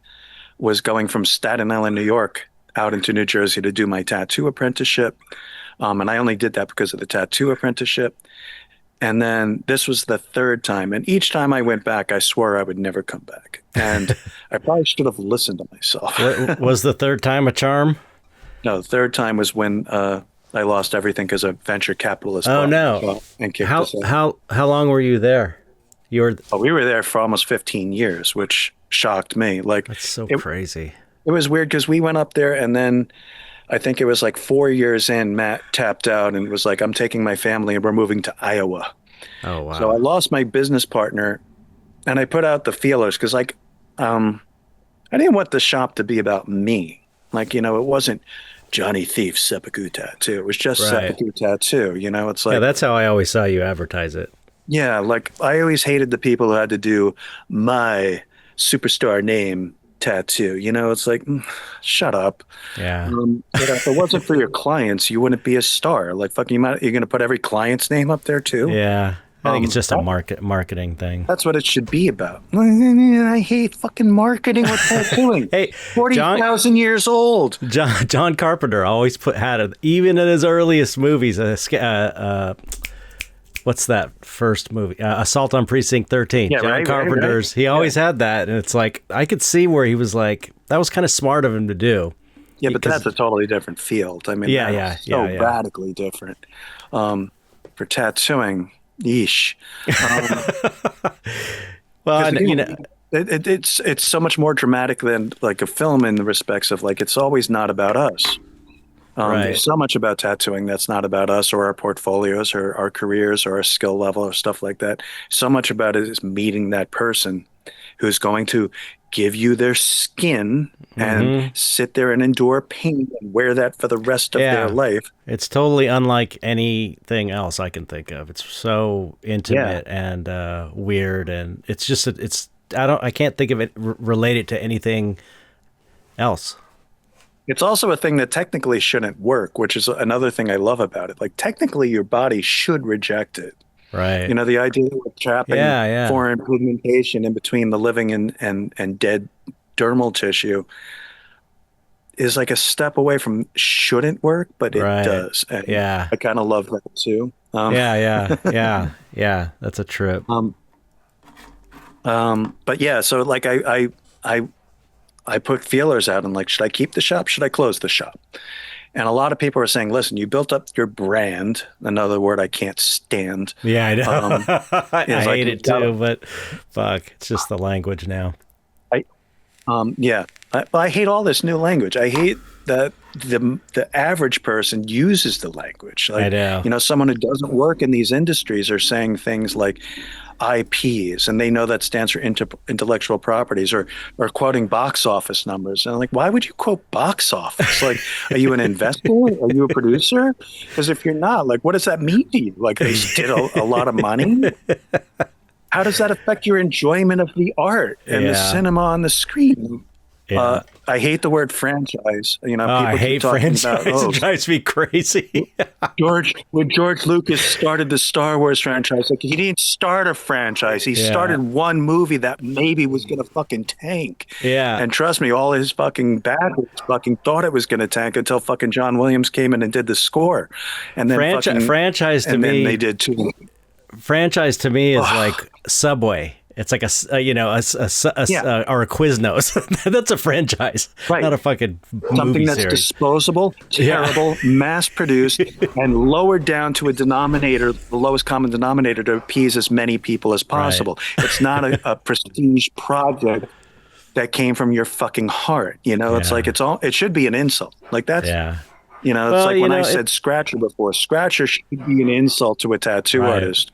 was going from Staten Island, New York, out into New Jersey to do my tattoo apprenticeship. And I only did that because of the tattoo apprenticeship. And then this was the third time. And each time I went back, I swore I would never come back. And I probably should have listened to myself. Was the third time a charm? No, the third time was when I lost everything because a venture capitalist Oh bought no. us out and kicked How us out. how long were you there? You were Well, we were there for almost 15 years, which shocked me. Like That's so it, crazy. it was weird because we went up there, and then I think it was like 4 years in, Matt tapped out and was like, I'm taking my family and we're moving to Iowa. Oh wow. So I lost my business partner, and I put out the feelers because like I didn't want the shop to be about me. Like, you know, it wasn't Johnny Thief Seppuku Tattoo. It was just Right. Seppuku Tattoo. You know, it's Yeah, like, that's how I always saw you advertise it. yeah, like I always hated the people who had to do my superstar name tattoo. It's like, shut up. Yeah. If it wasn't for your clients, you wouldn't be a star. Like, fucking, you're going to put every client's name up there too. Yeah. I think it's just a That, marketing thing. that's what it should be about. I hate fucking marketing with tattooing. Hey, John 40,000 years old. John Carpenter always even in his earliest movies, what's that first movie? Assault on Precinct 13. Yeah, John Carpenter's. right. He always had that, and it's like I could see where he was like, that was kind of smart of him to do. Yeah, but Because- that's a totally different field. I mean, that's so radically different. For tattooing, yeesh. Well, 'Cause, and, it's so much more dramatic than like a film in the respects of like it's always not about us. Right. There's so much about tattooing that's not about us or our portfolios or our careers or our skill level or stuff like that. So much about it is meeting that person who's going to give you their skin and sit there and endure pain and wear that for the rest of their life. It's totally unlike anything else I can think of. It's so intimate and weird, and it's just I can't think of it related to anything else. It's also a thing that technically shouldn't work, which is another thing I love about it. Like technically your body should reject it. Right. The idea of trapping foreign pigmentation in between the living and dead dermal tissue is like a step away from shouldn't work, but it does. And I kind of love that too. Yeah. That's a trip. But yeah, so like I put feelers out and like, should I keep the shop? Should I close the shop? And a lot of people are saying, listen, you built up your brand. Another word I can't stand. Yeah, I know. I hate it too, but fuck, it's just the language now. I hate all this new language. I hate that the average person uses the language. Like, I know. Someone who doesn't work in these industries are saying things like IPs, and they know that stands for intellectual properties, or quoting box office numbers. And I'm like, why would you quote box office? Like, are you an investor? Are you a producer? Because if you're not, like, what does that mean to you? Like, they did a lot of money? How does that affect your enjoyment of the art and the cinema on the screen? Yeah. I hate the word franchise. People I hate franchise. It drives me crazy. When George Lucas started the Star Wars franchise, like he didn't start a franchise. He started one movie that maybe was going to fucking tank. Yeah. And trust me, all his fucking backers fucking thought it was going to tank until fucking John Williams came in and did the score. And then franchise to me, then they did too. Franchise to me is like Subway. It's like a or a Quiznos. That's a franchise, not a fucking something movie that's series. Disposable, terrible, mass-produced, and lowered down to a denominator, the lowest common denominator, to appease as many people as possible. Right. It's not a prestige project that came from your fucking heart. It's like it should be an insult. Like that's. Yeah. It's like when I said Scratcher before. Scratcher should be an insult to a tattoo artist.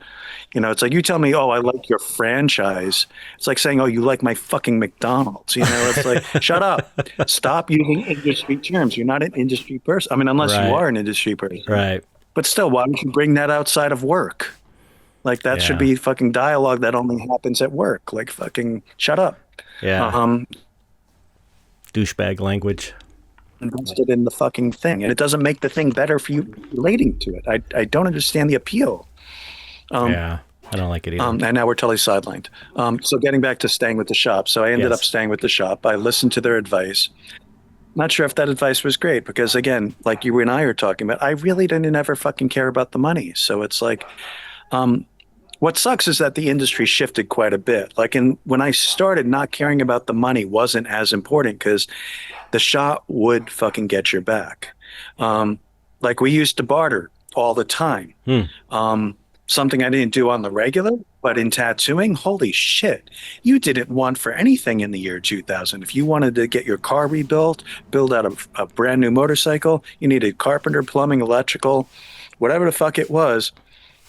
It's like you tell me, oh, I like your franchise. It's like saying, oh, you like my fucking McDonald's. It's like, shut up. Stop using industry terms. You're not an industry person. I mean, unless you are an industry person. Right. But still, why don't you bring that outside of work? Like that should be fucking dialogue that only happens at work. Like fucking shut up. Yeah. Douchebag language. Invested in the fucking thing, and it doesn't make the thing better for you relating to it. I don't understand the appeal. I don't like it either. And now we're totally sidelined. So getting back to staying with the shop. So I ended up staying with the shop. I listened to their advice. Not sure if that advice was great because, again, like you and I are talking about, I really didn't ever fucking care about the money. So it's like, what sucks is that the industry shifted quite a bit. Like when I started, not caring about the money wasn't as important because the shop would fucking get your back. Like we used to barter all the time. Something I didn't do on the regular, but in tattooing, holy shit, you didn't want for anything in the year 2000. If you wanted to get your car rebuilt, build out a brand new motorcycle, you needed carpenter, plumbing, electrical, whatever the fuck it was.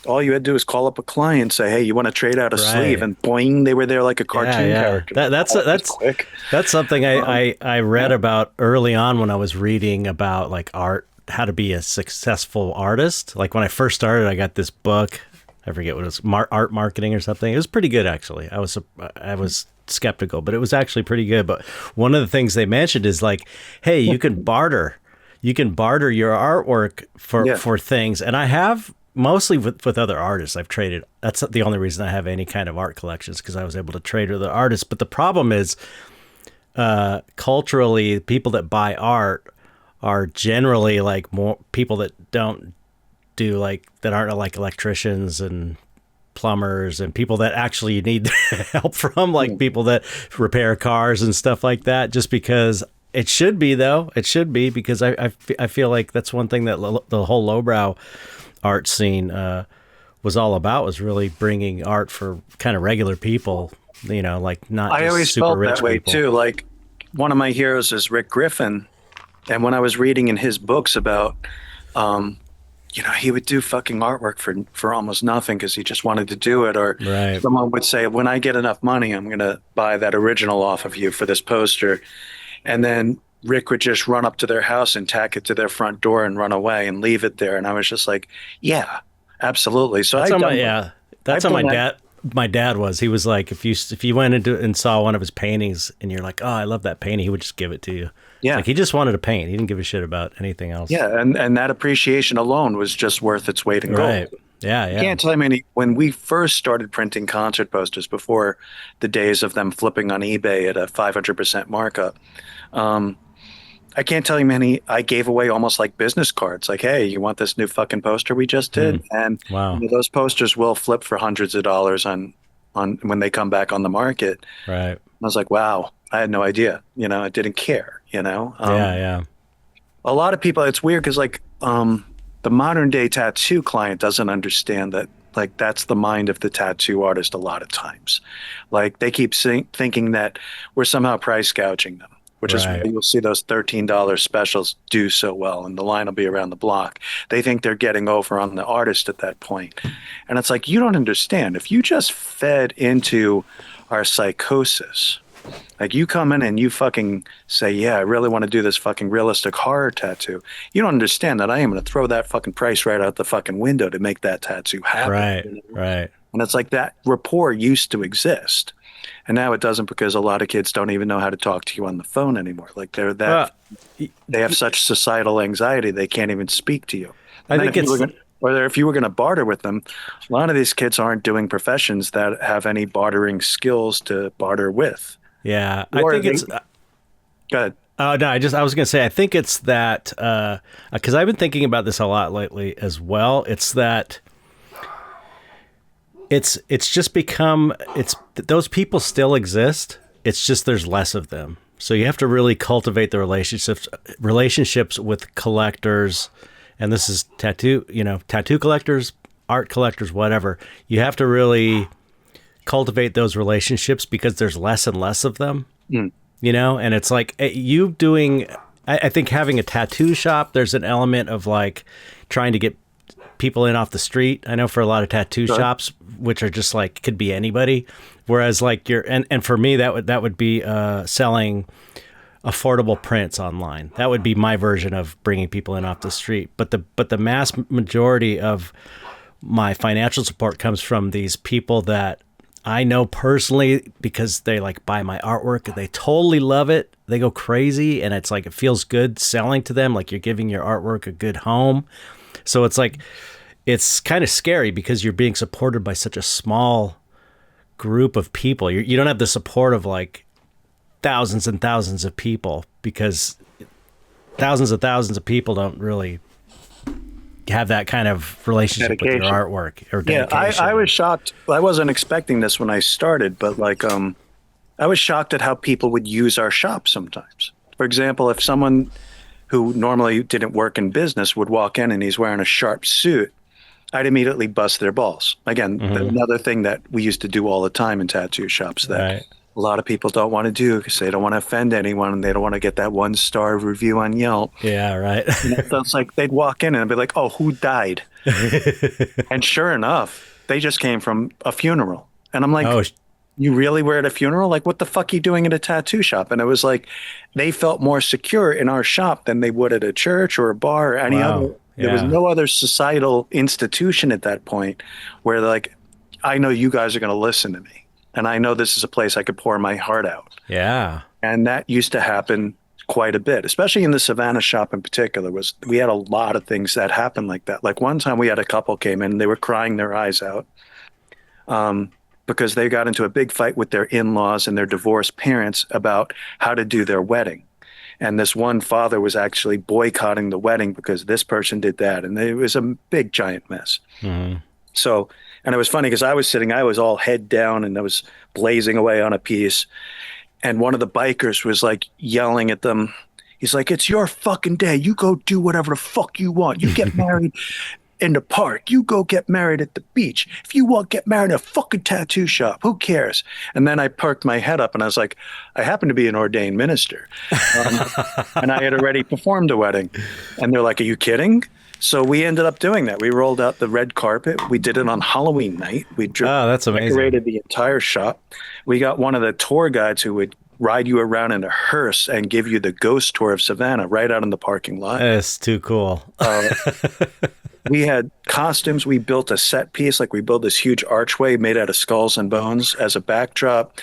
All you had to do is call up a client and say, hey, you want to trade out a sleeve? And boing, they were there like a cartoon character. That's something I read about early on when I was reading about like art, how to be a successful artist. Like when I first started, I got this book I forget what it was, art marketing or something. It was pretty good, actually. I was skeptical, but it was actually pretty good. But one of the things they mentioned is like, hey, you can barter your artwork Yeah. for things. And I have mostly with other artists. I've traded. That's the only reason I have any kind of art collections, because I was able to trade with other artists. But the problem is, culturally, people that buy art are generally like more people that don't do like that aren't like electricians and plumbers and people that actually need help from, like people that repair cars and stuff like that. Just because it should be, though, it should be, because I feel like that's one thing that the whole lowbrow art scene was all about, was really bringing art for kind of regular people, like not I just always super felt rich that way people. too. Like one of my heroes is Rick Griffin. And when I was reading in his books about, he would do fucking artwork for almost nothing because he just wanted to do it. Or Right. someone would say, when I get enough money, I'm going to buy that original off of you for this poster. And then Rick would just run up to their house and tack it to their front door and run away and leave it there. And I was just like, yeah, absolutely. So That's how my yeah. That's I've how done my that. dad. My dad was. He was like, if you went into and saw one of his paintings and you're like, oh, I love that painting, he would just give it to you. It's Yeah. like he just wanted to paint. He didn't give a shit about anything else. Yeah. And that appreciation alone was just worth its weight in gold. Right. Yeah. I Yeah. can't tell you many, when we first started printing concert posters before the days of them flipping on eBay at a 500% markup. Um, I can't tell you many. I gave away almost like business cards. Like, hey, you want this new fucking poster we just did? And Wow. those posters will flip for hundreds of dollars on when they come back on the market. Right. I was like, wow, I had no idea. I didn't care. Yeah. Yeah. A lot of people. It's weird because the modern day tattoo client doesn't understand that. Like that's the mind of the tattoo artist a lot of times. Like they keep thinking that we're somehow price gouging them, which is why Right. you'll see those $13 specials do so well, and the line will be around the block. They think they're getting over on the artist at that point. And it's like, you don't understand. If you just fed into our psychosis, like you come in and you fucking say, yeah, I really want to do this fucking realistic horror tattoo. You don't understand that I am going to throw that fucking price right out the fucking window to make that tattoo happen. Right. Right. And it's like that rapport used to exist. And now it doesn't, because a lot of kids don't even know how to talk to you on the phone anymore. Like Well, they have such societal anxiety they can't even speak to you. I And then think it's if you were going to barter with them, a lot of these kids aren't doing professions that have any bartering skills to barter with. yeah. I Or think they, it's. go ahead. No, I was gonna say, I think it's that because I've been thinking about this a lot lately as well. It's that it's just become those people still exist. It's just there's less of them. So you have to really cultivate the relationships with collectors, and this is tattoo collectors, art collectors, whatever. You have to really cultivate those relationships because there's less and less of them. Mm. And it's like you doing, I think having a tattoo shop, there's an element of like trying to get people in off the street. I know for a lot of tattoo shops, which are just like, could be anybody. Whereas like and for me, that would be selling affordable prints online. That would be my version of bringing people in off the street. But the mass majority of my financial support comes from these people that I know personally, because they like buy my artwork and they totally love it. They go crazy, and it's like it feels good selling to them, like you're giving your artwork a good home. So it's like it's kind of scary because you're being supported by such a small group of people. You don't have the support of like thousands and thousands of people, because thousands of people don't really have that kind of relationship with your Dedication. artwork or Yeah, dedication. I was shocked. I wasn't expecting this when I started, but I was shocked at how people would use our shop sometimes. For example, if someone who normally didn't work in business would walk in and he's wearing a sharp suit, I'd immediately bust their balls. Again, another thing that we used to do all the time in tattoo shops that Right. a lot of people don't want to do because they don't want to offend anyone and they don't want to get that 1-star review on Yelp. Yeah, right. So it's like they'd walk in and be like, oh, who died? And sure enough, they just came from a funeral. And I'm like, Oh, you really were at a funeral? Like, what the fuck are you doing at a tattoo shop? And it was like, they felt more secure in our shop than they would at a church or a bar or any Wow. other There was Yeah. no other societal institution at that point where like, I know you guys are going to listen to me, and I know this is a place I could pour my heart out. Yeah. And that used to happen quite a bit, especially in the Savannah shop in particular. Was we had a lot of things that happened like that. Like one time we had a couple came in, and they were crying their eyes out because they got into a big fight with their in-laws and their divorced parents about how to do their wedding. And this one father was actually boycotting the wedding because this person did that. And it was a big, giant mess. Hmm. So, and it was funny because I was all head down and I was blazing away on a piece. And one of the bikers was like yelling at them. He's like, it's your fucking day. You go do whatever the fuck you want. You get married in the park. You go get married at the beach. If you want, get married in a fucking tattoo shop. Who cares? And then I perked my head up and I was like, I happen to be an ordained minister. And I had already performed a wedding. And they're like, are you kidding? So we ended up doing that. We rolled out the red carpet. We did it on Halloween night. Oh, that's amazing. Decorated the entire shop. We got one of the tour guides who would ride you around in a hearse and give you the ghost tour of Savannah right out in the parking lot. That's too cool. We had costumes. We built a set piece, like we built this huge archway made out of skulls and bones as a backdrop.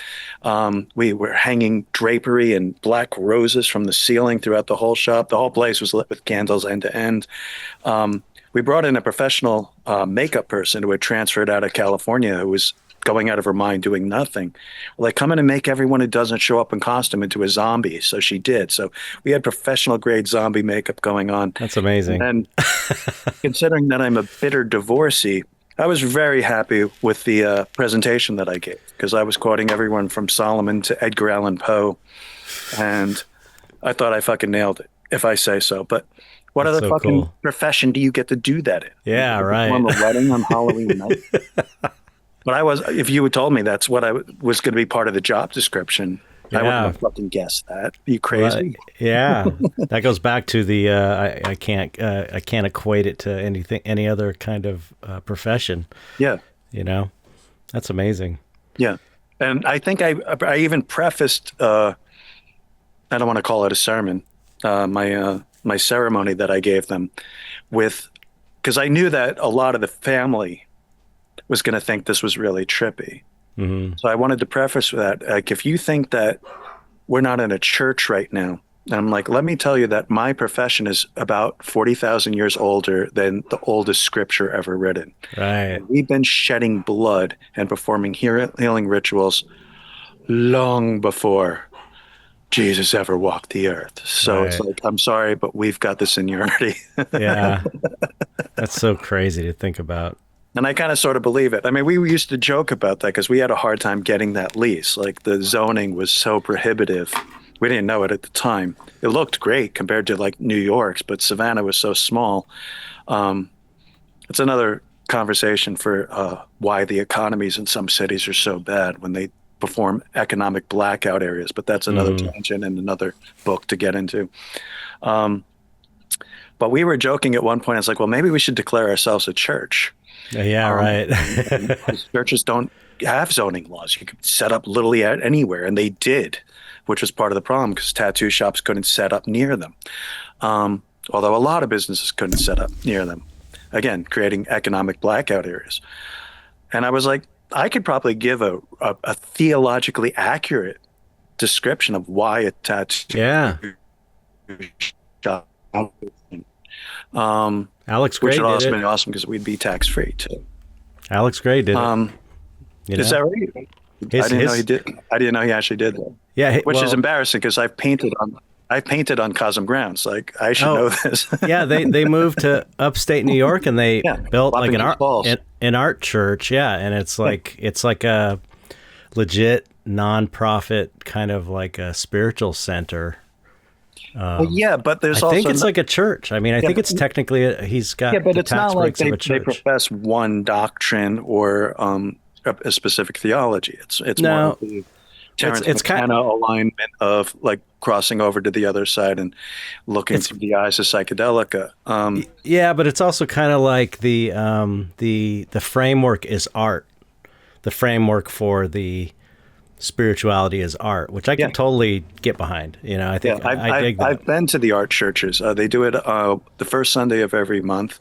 We were hanging drapery and black roses from the ceiling throughout the whole shop. The whole place was lit with candles end to end. We brought in a professional makeup person who had transferred out of California, who was going out of her mind doing nothing. Well, they come in and make everyone who doesn't show up in costume into a zombie. So she did. So we had professional grade zombie makeup going on. That's amazing. And considering that I'm a bitter divorcee, I was very happy with the presentation that I gave because I was quoting everyone from Solomon to Edgar Allan Poe. And I thought I fucking nailed it, if I say so. But what That's other so fucking cool. profession do you get to do that in? Yeah, right. Perform a wedding on Halloween night. But if you had told me that's what I was going to be part of the job description, I wouldn't Yeah. have fucking guessed that. Are you crazy? Yeah, that goes back to the I can't equate it to any other kind of profession. Yeah. You know, that's amazing. Yeah. And I think I even prefaced, I don't want to call it a sermon, my ceremony that I gave them with, because I knew that a lot of the family was going to think this was really trippy. Hmm. So I wanted to preface with that. Like, if you think that we're not in a church right now, and I'm like, let me tell you that my profession is about 40,000 years older than the oldest scripture ever written. Right. We've been shedding blood and performing healing rituals long before Jesus ever walked the earth. So It's Right. like, I'm sorry, but we've got the seniority. Yeah, that's so crazy to think about. And I kind of sort of believe it. I mean, we used to joke about that because we had a hard time getting that lease. Like the zoning was so prohibitive. We didn't know it at the time. It looked great compared to like New York's, but Savannah was so small. It's another conversation for why the economies in some cities are so bad when they perform economic blackout areas. But that's another tangent and another book to get into. But we were joking at one point. I was like, well, maybe we should declare ourselves a church. Yeah, right. Because churches don't have zoning laws. You could set up literally anywhere, and they did, which was part of the problem because tattoo shops couldn't set up near them. Although a lot of businesses couldn't set up near them. Again, creating economic blackout areas. And I was like, I could probably give a theologically accurate description of why a tattoo Yeah. shop. Alex Gray Which would did also it. be awesome because we'd be tax free too. Alex Gray did it. You Is know? that right? His- I didn't know his- he did. I didn't know he actually did that. Yeah, Which is well, embarrassing because I've painted on Cosm grounds. Like I should know this. yeah, they moved to upstate New York and they Yeah, built like Wappingers Falls. an art church. Yeah, and it's like a legit nonprofit kind of like a spiritual center. Well, yeah, but there's I also think it's like a church. I mean, I think but- it's technically he's got yeah, but the it's not like tax breaks of a they church. profess one doctrine or a specific theology. It's No. more of the Terrence It's kind- McKenna alignment of like crossing over to the other side and looking It's- through the eyes of psychedelica. Yeah, but it's also kind of like the framework is art. The framework for the spirituality as art, which I Yeah. can totally get behind. I Yeah, think I dig that. I've been to the art churches. They do it the first Sunday of every month.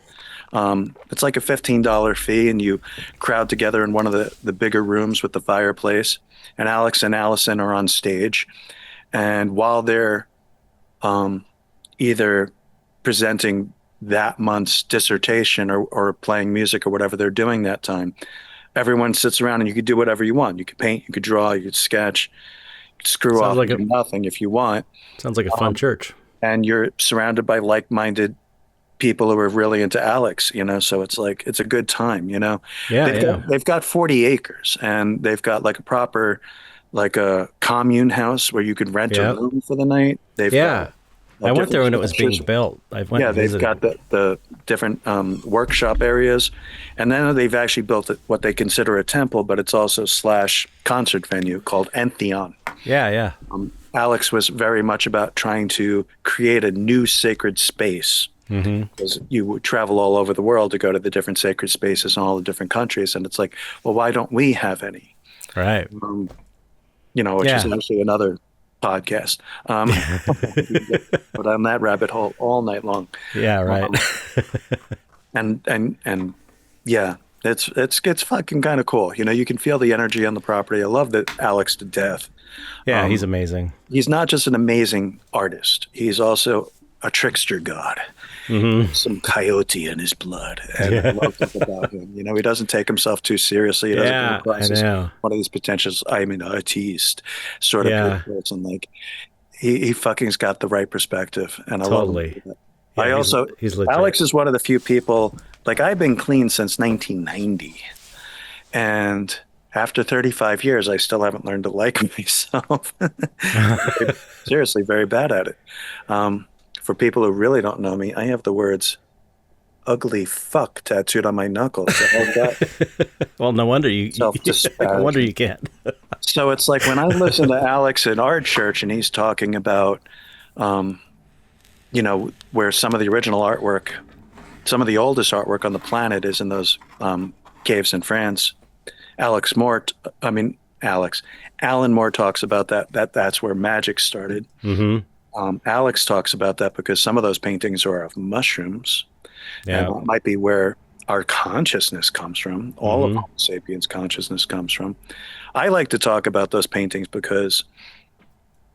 It's like a $15 fee, and you crowd together in one of the bigger rooms with the fireplace. And Alex and Allison are on stage, and while they're um, either presenting that month's dissertation or playing music or whatever they're doing that time, everyone sits around and you could do whatever you want. You could paint, you could draw, you could sketch, you could screw Sounds off like and a do nothing if you want. a fun Um, church. and you're surrounded by like-minded people who are really into Alex, so it's like it's a good time, Yeah, yeah, they've got 40 acres, and they've got like a proper like a commune house where you could rent a yeah, room for the night. They've got yeah. I went different there when it was being structures. built. I went Yeah, and they've got visited. the different workshop areas, and then they've actually built what they consider a temple, but it's also slash concert venue called Entheon. Yeah, yeah, Alex was very much about trying to create a new sacred space, because you would travel all over the world to go to the different sacred spaces in all the different countries, and it's like, well, why don't we have any? right. Um, which is Yeah, actually another podcast. But on that rabbit hole all night long. yeah, right. Um, and yeah, it's fucking kind of cool. You can feel the energy on the property. I love that Alex to death. Yeah, he's Um, amazing. he's not just an amazing artist. He's also a trickster god. Some coyote in his blood, and I Yeah, love that about him. He doesn't take himself too seriously. He doesn't come yeah, I across as know. one of these pretentious "I'm an artiste" sort of Yeah, person. Like he fucking's got the right perspective, and I love him totally. for that. I Yeah, also he's legit. Alex is one of the few people. Like, I've been clean since 1990, and after 35 years, I still haven't learned to like myself. Seriously, very bad at it. For people who really don't know me, I have the words "ugly fuck" tattooed on my knuckles. I have that Well, no wonder no wonder self-disparaging. you can't. So it's like when I listen to Alex in Art Church, and he's talking about, um, where some of the original artwork, some of the oldest artwork on the planet is in those caves in France. Alex Moore, I mean, Alan Moore talks about that's where magic started. Hmm. Alex talks about that because some of those paintings are of mushrooms, and Yeah. that might be where our consciousness comes from. All of Hmm. Homo sapiens consciousness comes from. I like to talk about those paintings because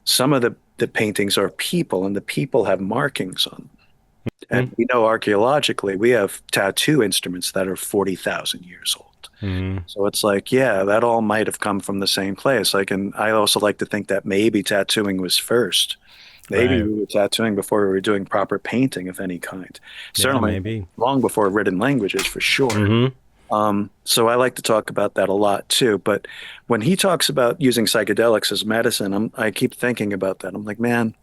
some of the paintings are people, and the people have markings on them. And we know archaeologically we have tattoo instruments that are 40,000 years old. Hmm. So it's like, yeah, that all might have come from the same place. I also like to think that maybe tattooing was first. Maybe Right. we were tattooing before we were doing proper painting of any kind. Yeah, Certainly maybe. long before written languages, for sure. Hmm. So I like to talk about that a lot too. But when he talks about using psychedelics as medicine, I keep thinking about that. I'm like, man,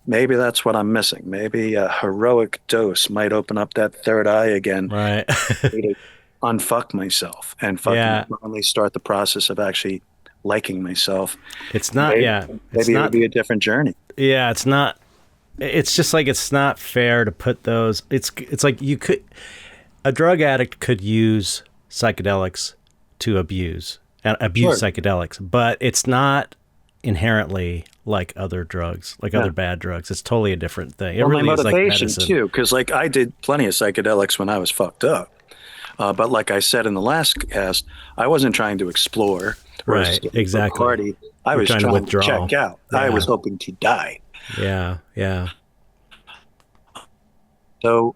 maybe that's what I'm missing. Maybe a heroic dose might open up that third eye again, Right. to unfuck myself and fucking Yeah. finally start the process of actually liking myself. It's not. Maybe, Yeah. It's maybe it would not. be a different journey. Yeah. It's not. It's just like it's not fair to put those. It's like a drug addict could use psychedelics to abuse and abuse Sure. psychedelics, but it's not inherently like other drugs, like Yeah. other bad drugs. It's totally a different thing. It Well, my really is like motivation medicine. too, because like I did plenty of psychedelics when I was fucked up. But like I said in the last cast, I wasn't trying to explore or Right. escape or Exactly. party. I You're was trying to trying to withdraw. check out. I Yeah. was hoping to die. Yeah. Yeah. So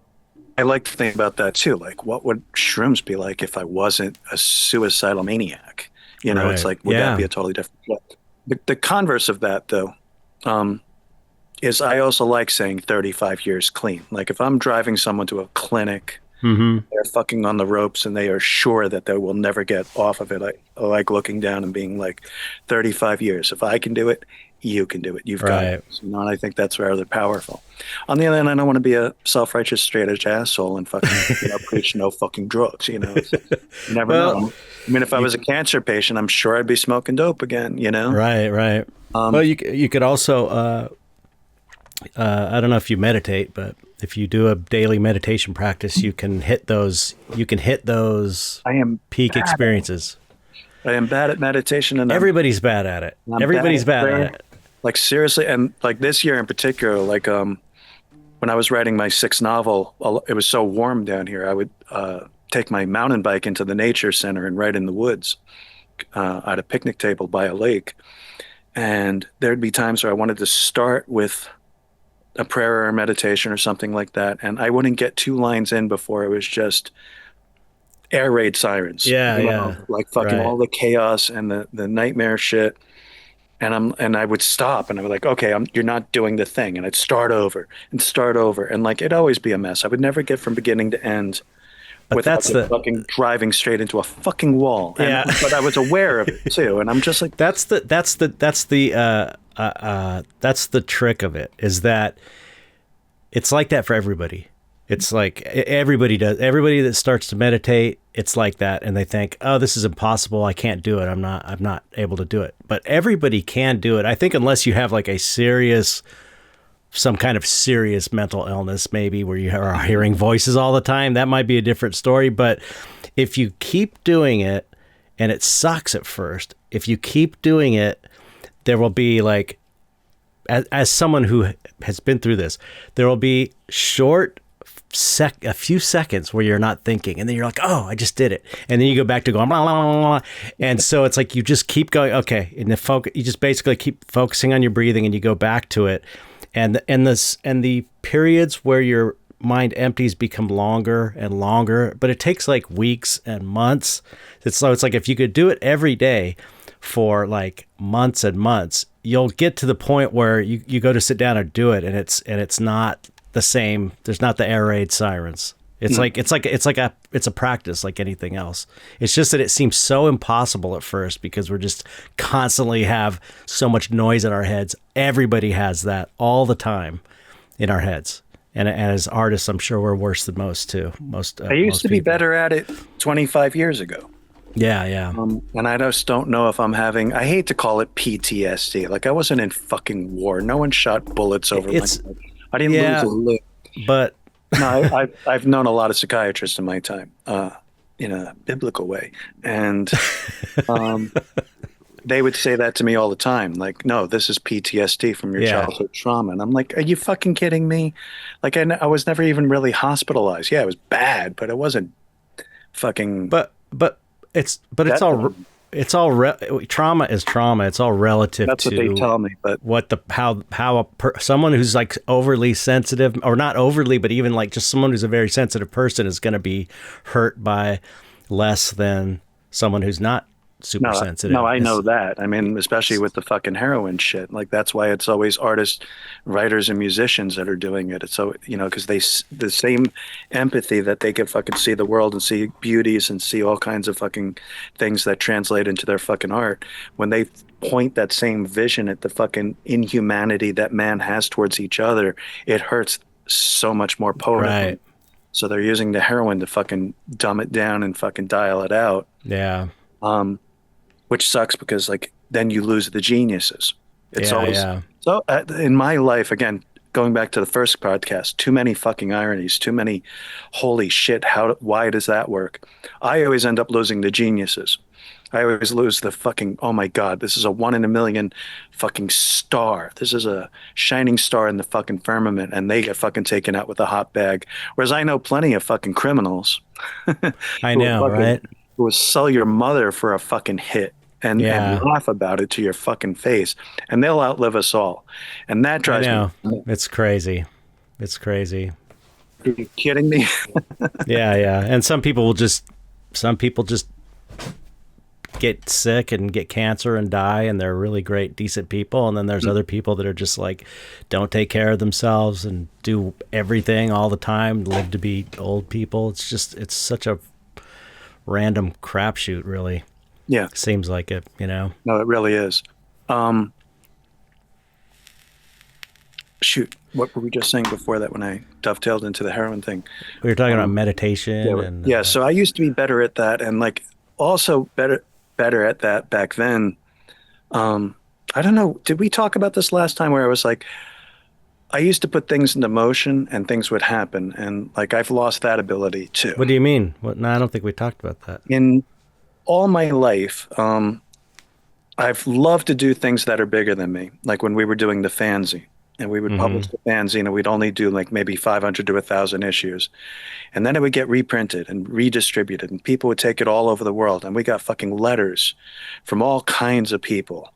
I like to think about that too. Like, what would shrooms be like if I wasn't a suicidal maniac? It's Right. like, would Yeah. that be a totally different flip? The converse of that, though, um, is I also like saying 35 years clean. Like, if I'm driving someone to a clinic, Hmm. they're fucking on the ropes and they are sure that they will never get off of it. I like looking down and being like, 35 years. If I can do it, you can do it. You've got Right. it. And I think that's rather powerful. On the other hand, I don't want to be a self-righteous straight edge asshole and fucking preach no fucking drugs. You never Well, know. I mean, if I was a cancer patient, I'm sure I'd be smoking dope again. Right. Right. Well, you could also. I don't know if you meditate, but if you do a daily meditation practice, you can hit those. You can hit those I am peak bad. experiences. I am bad at meditation, and Everybody's bad at it. I'm bad Everybody's at bad at prayer. it. Like seriously, and like this year in particular, like when I was writing my sixth novel, it was so warm down here. I would take my mountain bike into the nature center and write in the woods at a picnic table by a lake. And there'd be times where I wanted to start with a prayer or a meditation or something like that, and I wouldn't get two lines in before it was just air raid sirens, Yeah, yeah. like fucking Right. all the chaos and the nightmare shit. And I would stop and I would like, okay, you're not doing the thing, and I'd start over, and like it'd always be a mess. I would never get from beginning to end But without that's just the fucking driving straight into a fucking wall. And yeah. but I was aware of it too, and I'm just like, That's the trick of it, is that it's like that for everybody. It's like everybody that starts to meditate, it's like that, and they think, oh, this is impossible, I can't do it, I'm not able to do it. But everybody can do it. I think unless you have like some kind of serious mental illness, maybe where you are hearing voices all the time, that might be a different story. But if you keep doing it, and it sucks at first, if you keep doing it, there will be like, as someone who has been through this, there will be a few seconds where you're not thinking, and then you're like, oh, I just did it, and then you go back to going blah, blah, blah, blah. And so it's like you just keep going, okay, and you just basically keep focusing on your breathing, and you go back to it, and the periods where your mind empties become longer and longer, but it takes like weeks and months. So it's like if you could do it every day for like months and months, you'll get to the point where you go to sit down and do it, and it's not the same. There's not the air raid sirens. It's a practice like anything else. It's just that it seems so impossible at first because we're just constantly have so much noise in our heads. Everybody has that all the time in our heads. And as artists, I'm sure we're worse than most too. I used most to be people. better at it 25 years ago. Yeah, yeah. And I just don't know if I'm having, I hate to call it PTSD. Like I wasn't in fucking war. No one shot bullets over my It's head. I didn't yeah, lose a limb. but No, I've known a lot of psychiatrists in my time, in a biblical way. And um, they would say that to me all the time. Like, no, this is PTSD from your yeah, childhood trauma. And I'm like, are you fucking kidding me? Like, I was never even really hospitalized. Yeah, it was bad, but it wasn't fucking but it's that all bad. trauma is trauma. It's all relative That's what they to tell me. But what someone who's like overly sensitive, or not overly, but even like just someone who's a very sensitive person is going to be hurt by less than someone who's not super no, sensitive. no, I know that. I mean, especially with the fucking heroin shit. Like that's why it's always artists, writers, and musicians that are doing it. It's so because the same empathy that they can fucking see the world and see beauties and see all kinds of fucking things that translate into their fucking art. When they point that same vision at the fucking inhumanity that man has towards each other, it hurts so much more potently. Right. So they're using the heroin to fucking dumb it down and fucking dial it out. Yeah. Um, which sucks because like then you lose the geniuses. It's Yeah. always Yeah. so in my life again. Going back to the first podcast, too many fucking ironies, too many holy shit. Why does that work? I always end up losing the geniuses. I always lose the fucking, oh my God, this is a 1 in a million fucking star. This is a shining star in the fucking firmament, and they get fucking taken out with a hot bag. Whereas I know plenty of fucking criminals I who will know, right? who will sell your mother for a fucking hit and Yeah. laugh about it to your fucking face. And they'll outlive us all. And that I drives know. me. It's crazy. It's crazy. Are you kidding me? Yeah, yeah. And some people just get sick and get cancer and die, and they're really great, decent people. And then there's other people that are just like, don't take care of themselves and do everything all the time, live to be old people. It's such a random crapshoot, really. Yeah. Seems like it, No, it really is. Shoot, what were we just saying before that when I dovetailed into the heroin thing? We were talking about meditation and Yeah, so I used to be better at that and like also better at that back then. I don't know, did we talk about this last time where I was like I used to put things into motion and things would happen and like I've lost that ability too. What do you mean? No, I don't think we talked about that. In all my life, I've loved to do things that are bigger than me. Like when we were doing the fanzine, and we would publish Mm-hmm. the fanzine, and we'd only do like maybe 500 to 1,000 issues. And then it would get reprinted and redistributed, and people would take it all over the world. And we got fucking letters from all kinds of people,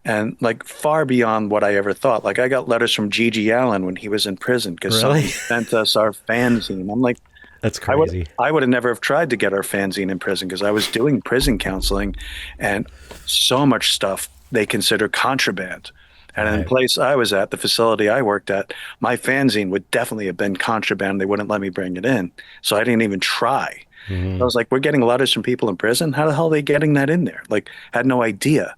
and like far beyond what I ever thought. Like I got letters from Gigi Allen when he was in prison because Really? someone sent us our fanzine. I'm like, That's I would crazy. I would have never have tried to get our fanzine in prison because I was doing prison counseling, and so much stuff they consider contraband. And in the Right. place I was at, the facility I worked at, my fanzine would definitely have been contraband. They wouldn't let me bring it in. So I didn't even try. I Mm-hmm. was like, we're getting letters from people in prison. How the hell are they getting that in there? Like, had no idea.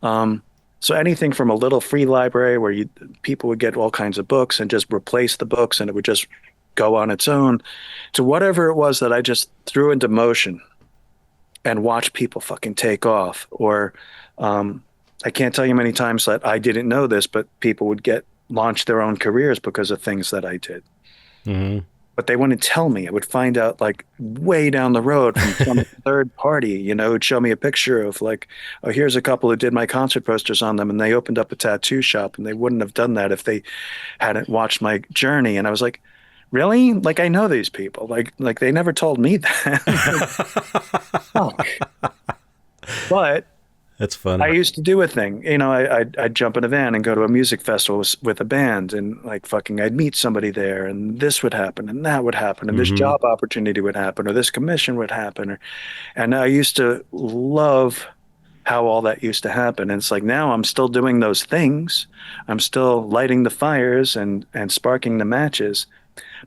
Um, so anything from a little free library where people would get all kinds of books and just replace the books and it would just go on its own to whatever it was that I just threw into motion and watch people fucking take off. Or I can't tell you many times that I didn't know this, but people would get launch their own careers because of things that I did. Mm-hmm. But they wouldn't tell me. I would find out like way down the road from some third party, would show me a picture of like, oh, here's a couple who did my concert posters on them and they opened up a tattoo shop and they wouldn't have done that if they hadn't watched my journey. And I was like, really? Like I know these people. Like they never told me that. Like, fuck. But That's I funny. used to do a thing, I'd jump in a van and go to a music festival with a band and like fucking I'd meet somebody there and this would happen and that would happen and this Mm-hmm. job opportunity would happen or this commission would happen and I used to love how all that used to happen. And it's like now I'm still doing those things. I'm still lighting the fires and sparking the matches,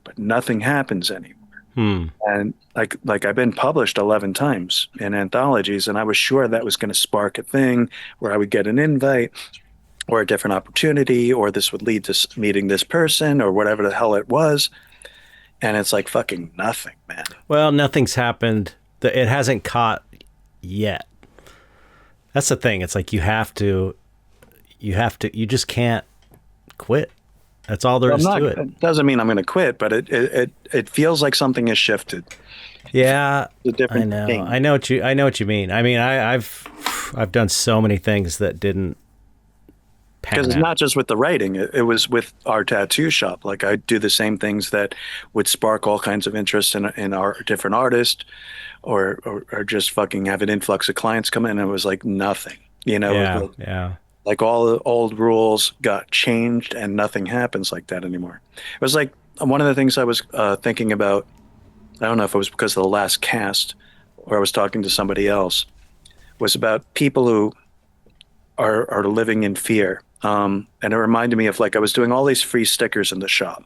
but nothing happens anymore. Hmm. And like I've been published 11 times in anthologies, and I was sure that was going to spark a thing where I would get an invite or a different opportunity, or this would lead to meeting this person or whatever the hell it was. And it's like fucking nothing, man. Well, nothing's happened. It hasn't caught yet. That's the thing. It's like you just can't quit. That's all there Well, I'm is not. to it. It doesn't mean I'm going to quit, but it feels like something has shifted. Yeah, It's a I different know. thing. I know what you mean. I mean, I've done so many things that didn't Because pan it's out. not just with the writing, it was with our tattoo shop. Like I do the same things that would spark all kinds of interest in our different artists, or just fucking have an influx of clients come in. And it was like nothing, it was Yeah, yeah. like all the old rules got changed and nothing happens like that anymore. It was like one of the things I was thinking about. I don't know if it was because of the last cast or I was talking to somebody else, was about people who are living in fear. And it reminded me of like I was doing all these free stickers in the shop.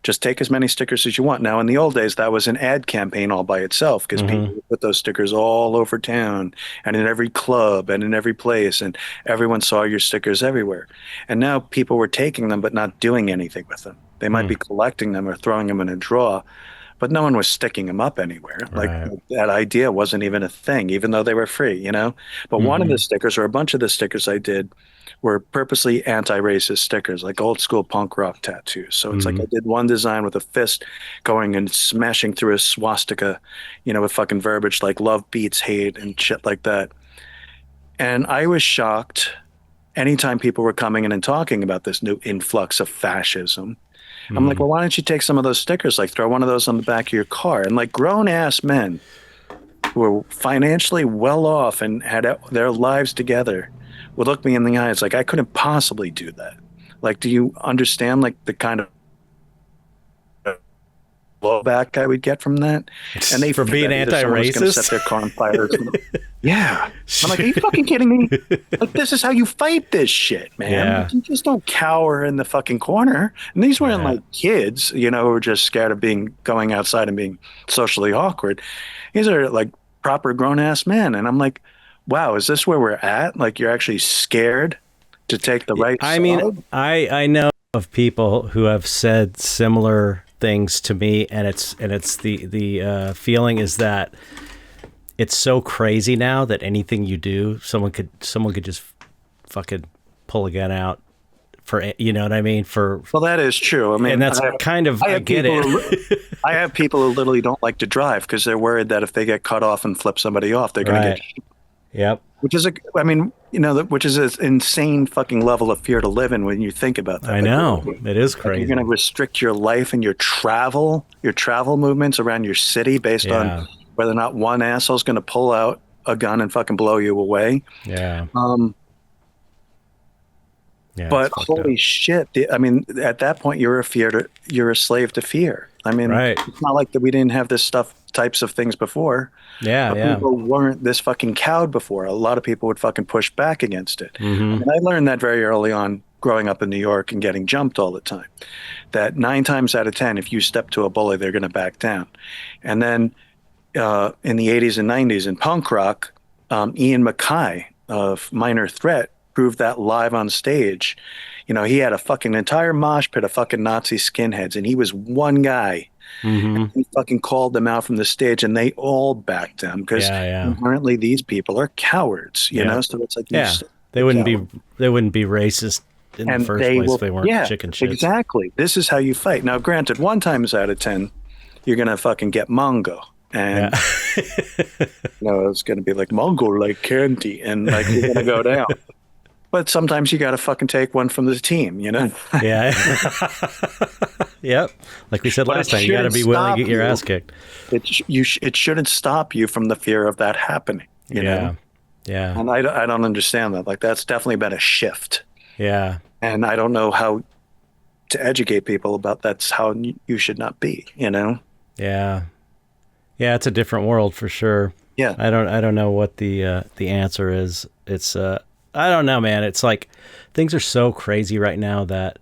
Just take as many stickers as you want. Now, in the old days, that was an ad campaign all by itself because Mm-hmm. people would put those stickers all over town and in every club and in every place, and everyone saw your stickers everywhere. And now people were taking them but not doing anything with them. They might Hmm. be collecting them or throwing them in a drawer, but no one was sticking them up anywhere. Like Right. that idea wasn't even a thing, even though they were free. But one of the Mm-hmm. stickers, or a bunch of the stickers I did, were purposely anti-racist stickers, like old school punk rock tattoos. So it's like Mm-hmm. I did one design with a fist going and smashing through a swastika, with fucking verbiage like love beats hate and shit like that. And I was shocked anytime people were coming in and talking about this new influx of fascism. I'm like, Mm-hmm. well, why don't you take some of those stickers, like throw one of those on the back of your car? And like grown ass men who were financially well off and had their lives together would look me in the eyes like I couldn't possibly do that. Like, do you understand like the kind of blowback I would get from that? And they For felt being that as if someone was going to set anti-racist. their car on fire. Yeah. I'm like, are you fucking kidding me? Like, this is how you fight this shit, man. Yeah. Like, you just don't cower in the fucking corner. And these weren't Yeah. like kids, who were just scared of going outside and being socially awkward. These are like proper grown ass men. And I'm like, wow, is this where we're at? Like, you're actually scared to take the right I mean, side? I know of people who have said similar things to me, and it's the feeling is that it's so crazy now that anything you do, someone could just fucking pull a gun out for, you know what I mean? Well, that is true. I And mean, that's kind of, I have get people it. I have people who literally don't like to drive because they're worried that if they get cut off and flip somebody off, they're going to get, Right. Yep. which is I mean, which is an insane fucking level of fear to live in when you think about that. I know. It is Like you're going to crazy. restrict your life and your travel movements around your city based on Yeah. whether or not one asshole's going to pull out a gun and fucking blow you away. Yeah. Um, Yeah. It's but fucked up. holy shit, I mean, at that point, you're a slave to fear. I mean, Right. it's not like that we didn't have this types of things before, Yeah. but Yeah. people weren't this fucking cowed before. A lot of people would fucking push back against it. I Mm-hmm. mean, I learned that very early on growing up in New York and getting jumped all the time. That 9 times out of 10, if you step to a bully, they're going to back down. And then in the 80s and 90s in punk rock, Ian MacKaye of Minor Threat proved that live on stage. You know, he had a fucking entire mosh pit of fucking Nazi skinheads, and he was one guy. Mm-hmm. He fucking called them out from the stage, and they all backed him because Yeah. Yeah. inherently these people are cowards, you Yeah. know? So it's like you Yeah. stay They a wouldn't be, coward. they wouldn't be racist in the And first they place if will, they weren't yeah, chicken shits. exactly. This is how you fight. Now, granted, 1 times out of 10, you're going to fucking get Mongo. Yeah. And it's going to be like Mongo like candy, and like you're going to go down. But sometimes you got to fucking take one from the team, you know? Yeah. Yep. Like we said But last it time, you got to shouldn't be willing to stop get your you. ass kicked. It shouldn't stop you from the fear of that happening, you know? Yeah. Yeah. And I don't understand that. Like, that's definitely been a shift. Yeah. And I don't know how to educate people about that's how you should not be, you know? Yeah. Yeah. It's a different world for sure. Yeah. I don't know what the answer is. It's, I don't know, man. It's like things are so crazy right now that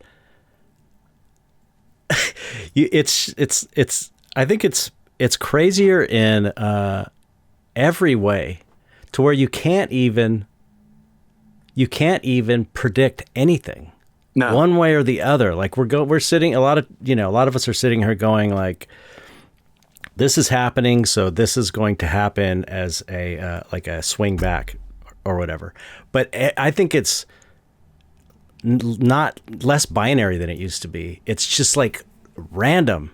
I think it's crazier in every way to where you can't even predict anything No. one way or the other. Like we're sitting, a lot of us are sitting here going like, this is happening, so this is going to happen as a like a swing back or whatever. But I think it's not less binary than it used to be. It's just like random.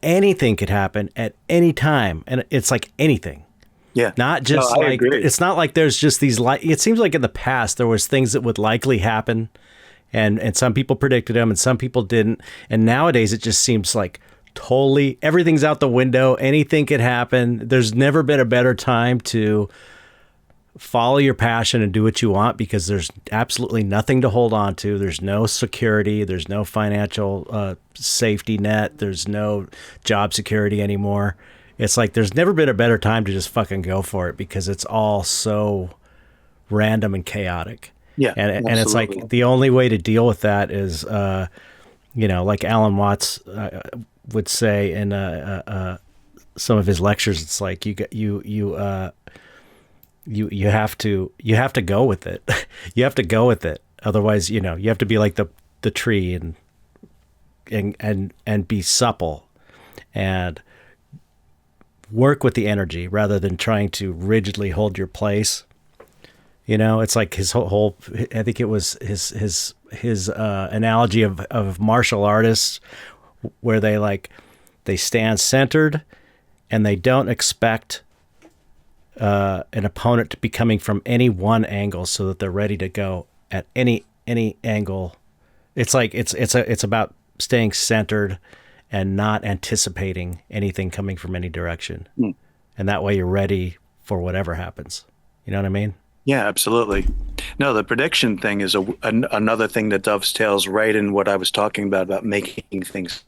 Anything could happen at any time, and it's like anything. Yeah. Not just No, I like agree. it's not like there's just these it seems like in the past there was things that would likely happen, and some people predicted them and some people didn't. And nowadays it just seems like totally everything's out the window. Anything could happen. There's never been a better time to follow your passion and do what you want because there's absolutely nothing to hold on to. There's no security. There's no financial safety net. There's no job security anymore. It's like there's never been a better time to just fucking go for it because it's all so random and chaotic. Yeah. And it's absolutely. like the only way to deal with that is, like Alan Watts would say in some of his lectures, it's like you have to go with it. You have to go with it. Otherwise, you have to be like the tree and be supple and work with the energy rather than trying to rigidly hold your place. It's like his whole I think it was his analogy of martial artists where they stand centered and they don't expect an opponent to be coming from any one angle so that they're ready to go at any angle. It's like it's about staying centered and not anticipating anything coming from any direction. And that way you're ready for whatever happens. You know what I mean? Yeah, absolutely. No, the prediction thing is another thing that dovetails right in what I was talking about making things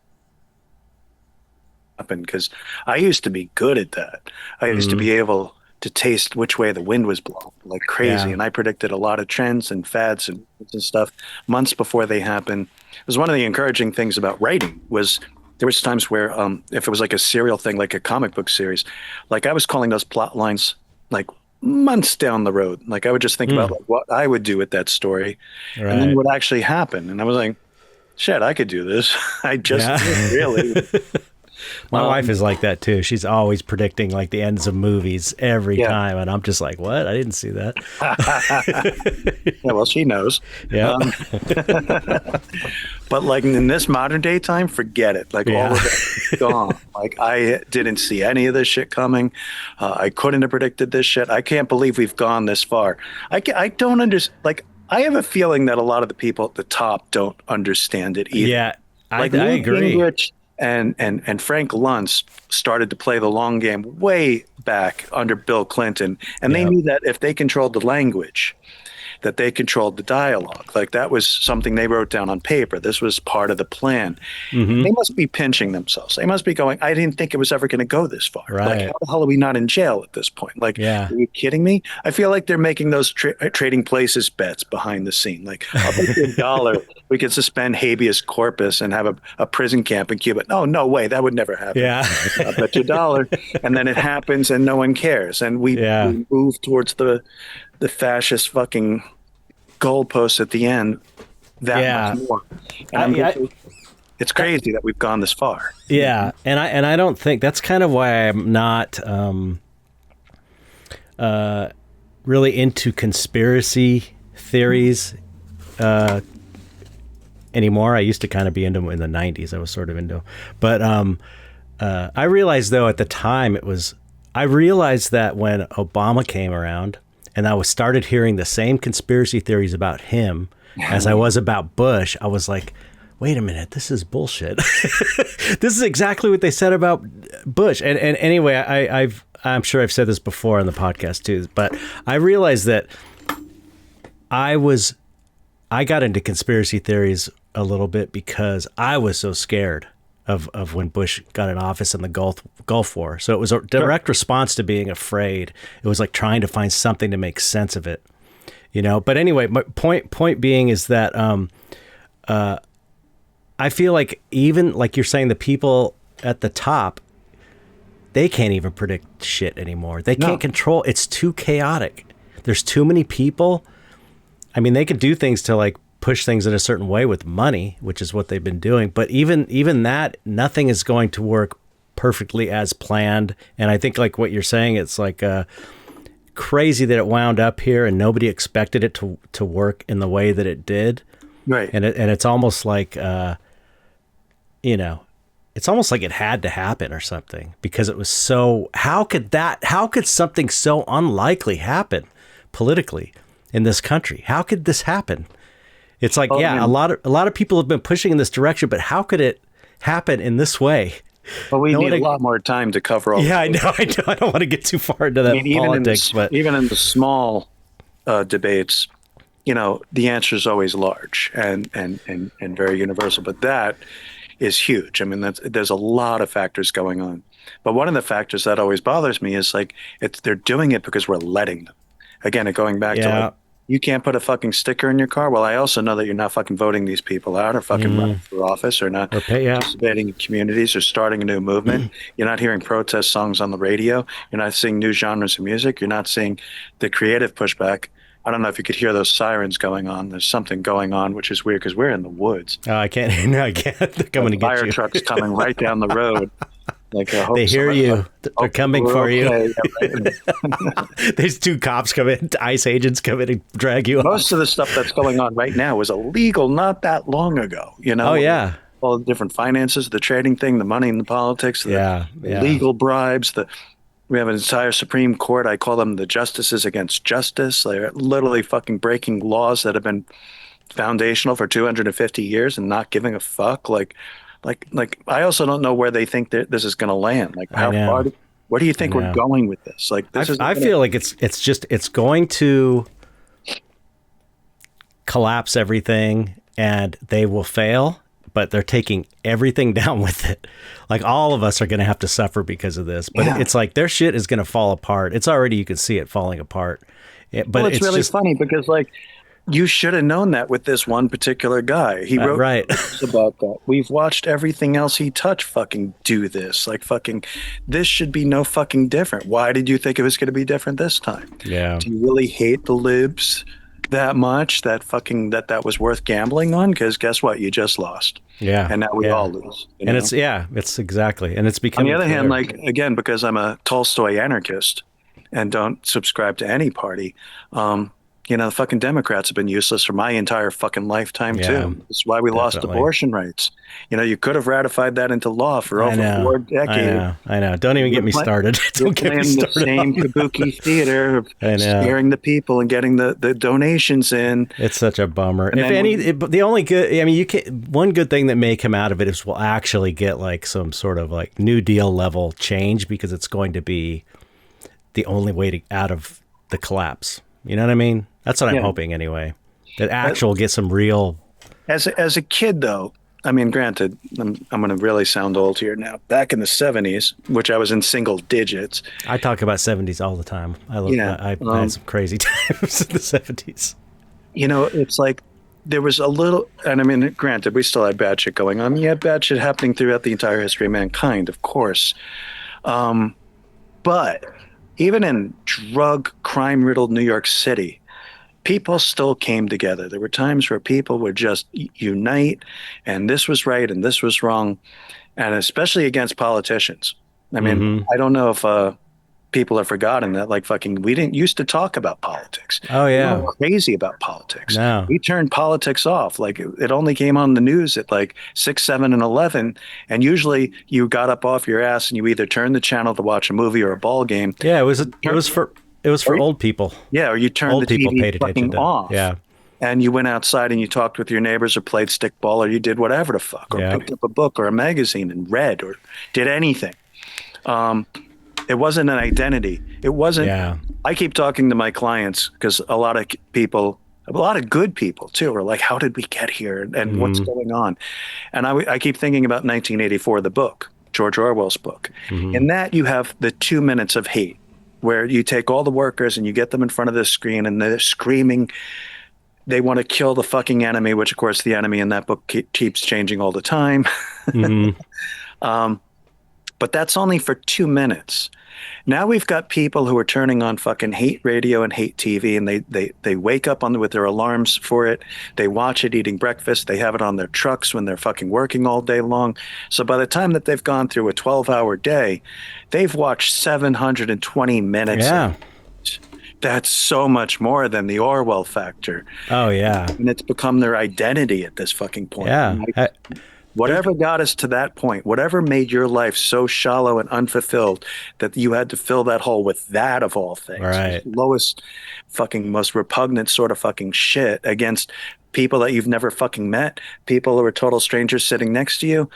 happen. Because I used to be good at that. I used to be able to taste which way the wind was blowing like crazy. Yeah. And I predicted a lot of trends and fads and stuff months before they happen. It was one of the encouraging things about writing was there was times where if it was like a serial thing, like a comic book series, like I was calling those plot lines like months down the road. Like I would just think about like, what I would do with that story and then Right. what actually happened. And I was like, shit, I could do this. I just Yeah. did, really. My wife is like that too. She's always predicting like the ends of movies every Yeah. time, and I'm just like, "What? I didn't see that." Yeah, well, she knows. Yeah, But like in this modern day time, forget it. Like all yeah, of it is gone. Like I didn't see any of this shit coming. I couldn't have predicted this shit. I can't believe we've gone this far. I don't understand. Like I have a feeling that a lot of the people at the top don't understand it either. yeah. I Like Newt agree. Gingrich and Frank Luntz started to play the long game way back under Bill Clinton, and they Yeah, knew that if they controlled the language, that they controlled the dialogue. Like that was something they wrote down on paper. This was part of the plan. hmm They must be pinching themselves. They must be going, I didn't think it was ever going to go this far. Like, right. how the hell are we not in jail at this point? Like, Yeah, are you kidding me? I feel like they're making those trading places bets behind the scene. Like, I'll bet you $1 we could suspend habeas corpus and have a prison camp in Cuba. No, no way. That would never happen. yeah, I'll bet you $1. And then it happens and no one cares. And yeah. we move towards the fascist fucking goalposts at the end that Yeah. much more. And I, it's crazy that we've gone this far. Yeah, and I don't think that's kind of why I'm not really into conspiracy theories anymore. I used to kind of be into them in the '90s. I was sort of into, but I realized though at the time I realized that when Obama came around and I was started hearing the same conspiracy theories about him as I was about Bush, I was like, wait a minute, this is bullshit. This is exactly what they said about Bush. And anyway, I'm sure I've said this before on the podcast too, but I realized that I got into conspiracy theories a little bit because I was so scared of when Bush got in office in the Gulf War. So it was a direct response to being afraid. It was like trying to find something to make sense of it, you know? But anyway, my point being is that, I feel like even like you're saying, the people at the top, they can't even predict shit anymore. They can't control. It's too chaotic. There's too many people. I mean, they could do things to like push things in a certain way with money, which is what they've been doing. But even that, nothing is going to work perfectly as planned. And I think like what you're saying, it's like crazy that it wound up here and nobody expected it to work in the way that it did. Right. And it's almost like, you know, it's almost like it had to happen or something because it was so, how could something so unlikely happen politically in this country? How could this happen? It's like, a lot of people have been pushing in this direction, but how could it happen in this way? Well, we need a lot more time to cover all. Yeah, I know. I don't want to get too far into that politics, but even in the small debates, you know, the answer is always large and very universal. But that is huge. I mean, there's a lot of factors going on. But one of the factors that always bothers me is like they're doing it because we're letting them. Again, going back to like, you can't put a fucking sticker in your car. Well, I also know that you're not fucking voting these people out or fucking running for office or not participating in communities or starting a new movement. You're not hearing protest songs on the radio. You're not seeing new genres of music. You're not seeing the creative pushback. I don't know if you could hear those sirens going on. There's something going on, which is weird because we're in the woods. I can't. No, I can't. They're coming to get you. Fire trucks coming right down the road. Like they hear you. They're coming for you. Okay. Yeah, right. There's two cops come in, ICE agents come in and drag you Most off. of the stuff that's going on right now was illegal not that long ago. You know? Oh, yeah. All the different finances, the trading thing, the money in the politics, the legal bribes, we have an entire Supreme Court. I call them the justices against justice. They're literally fucking breaking laws that have been foundational for 250 years and not giving a fuck. Like I also don't know where they think that this is going to land. Like how far? Where do you think we're going with this? Like this I feel like it's going to collapse everything and they will fail, but they're taking everything down with it. Like all of us are going to have to suffer because of this, but it's like their shit is going to fall apart. It's already, you can see it falling apart. But it's really funny because like, you should have known that with this one particular guy. He wrote about that. We've watched everything else he touched fucking do this. Like fucking, this should be no fucking different. Why did you think it was going to be different this time? Yeah. Do you really hate the libs? that much that was worth gambling on, because guess what? You just lost. Yeah, And now we yeah. all lose, you And know? it's yeah, it's exactly, and it's On the becoming other hand, clear. like again, because I'm a Tolstoy anarchist and don't subscribe to any party, um, the fucking Democrats have been useless for my entire fucking lifetime Yeah, too. That's why we lost definitely. abortion rights. You could have ratified that into law for I over know, four decades. I know. Don't even You're get me play, started. you're Don't get me playing the started same on kabuki that. theater of I know. scaring the people and getting the donations in. It's such a bummer. And If then any, when, the only good, I mean, you can, one good thing that may come out of it is we'll actually get like some sort of like New Deal level change, because it's going to be the only way to out of the collapse. You know what I mean? That's what I'm yeah, hoping anyway. That actual get some real. as a kid though, I mean, granted, I'm going to really sound old here now. Back in the '70s, which I was in single digits, I talk about '70s all the time. yeah, I had some crazy times in the '70s. it's like there was a little, and I mean, granted, we still had bad shit going on. You had bad shit happening throughout the entire history of mankind, of course. Um, but even in drug crime riddled New York City, people still came together. There were times where people would just unite, and this was right and this was wrong, and especially against politicians. I mean, Mm-hmm. I don't know if people have forgotten that, like, fucking, we didn't used to talk about politics. Oh We yeah. weren't crazy about politics. No. We turned politics off. Like, it only came on the news at like 6, 7, and 11. And usually you got up off your ass and you either turned the channel to watch a movie or a ball game, Yeah. or, It was for or old people. yeah, or you turned the Old people TV paid attention fucking to. off. Yeah. And you went outside and you talked with your neighbors or played stickball or you did whatever the fuck, or Yeah. picked up a book or a magazine and read or did anything. Um, it wasn't an identity. It wasn't. Yeah. I keep talking to my clients because a lot of good people too, are like, how did we get here and what's Mm-hmm. going on? And I keep thinking about 1984, the book, George Orwell's book. Mm-hmm. In that, you have the 2 minutes of hate, where you take all the workers and you get them in front of the screen and they're screaming. They want to kill the fucking enemy, which, of course, the enemy in that book keeps changing all the time. Mm-hmm. Um, but that's only for 2 minutes. Now we've got people who are turning on fucking hate radio and hate TV, and they wake up with their alarms for it. They watch it eating breakfast. They have it on their trucks when they're fucking working all day long. So by the time that they've gone through a 12-hour day, they've watched 720 minutes. Yeah. That's so much more than the Orwell factor. Oh yeah. And it's become their identity at this fucking point. Yeah. Whatever got us to that point, whatever made your life so shallow and unfulfilled that you had to fill that hole with that, of all things, Right. lowest fucking most repugnant sort of fucking shit against people that you've never fucking met, people who are total strangers sitting next to you.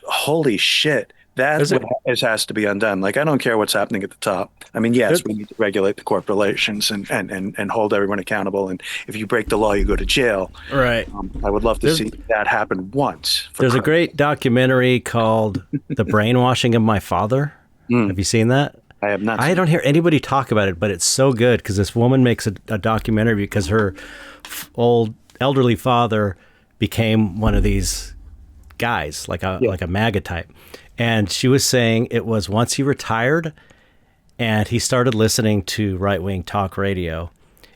Holy shit. There's That's a what has to be undone. Like, I don't care what's happening at the top. I mean, there, yes, we need to regulate the corporations and hold everyone accountable. And if you break the law, you go to jail. right. I would love to There's see that happen once. there's a great documentary called "The Brainwashing of My Father." Mm, Have you seen that? I have not I seen. don't hear anybody talk about it, but it's so good because this woman makes a documentary because her old elderly father became one of these guys, Yeah. like a MAGA type. And she was saying it was once he retired and he started listening to right wing talk radio.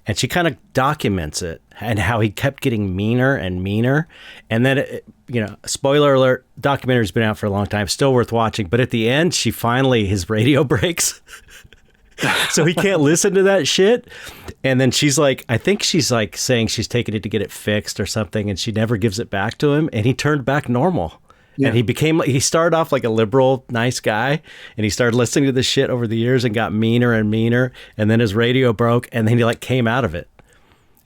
And she kind of documents it and how he kept getting meaner and meaner. And then, spoiler alert, documentary's been out for a long time, still worth watching. But at the end, his radio breaks. So he can't listen to that shit. And then I think she's like saying she's taking it to get it fixed or something. And she never gives it back to him. And he turned back normal. Yeah. And he started off like a liberal, nice guy, and he started listening to this shit over the years and got meaner and meaner. And then his radio broke, and then he like came out of it.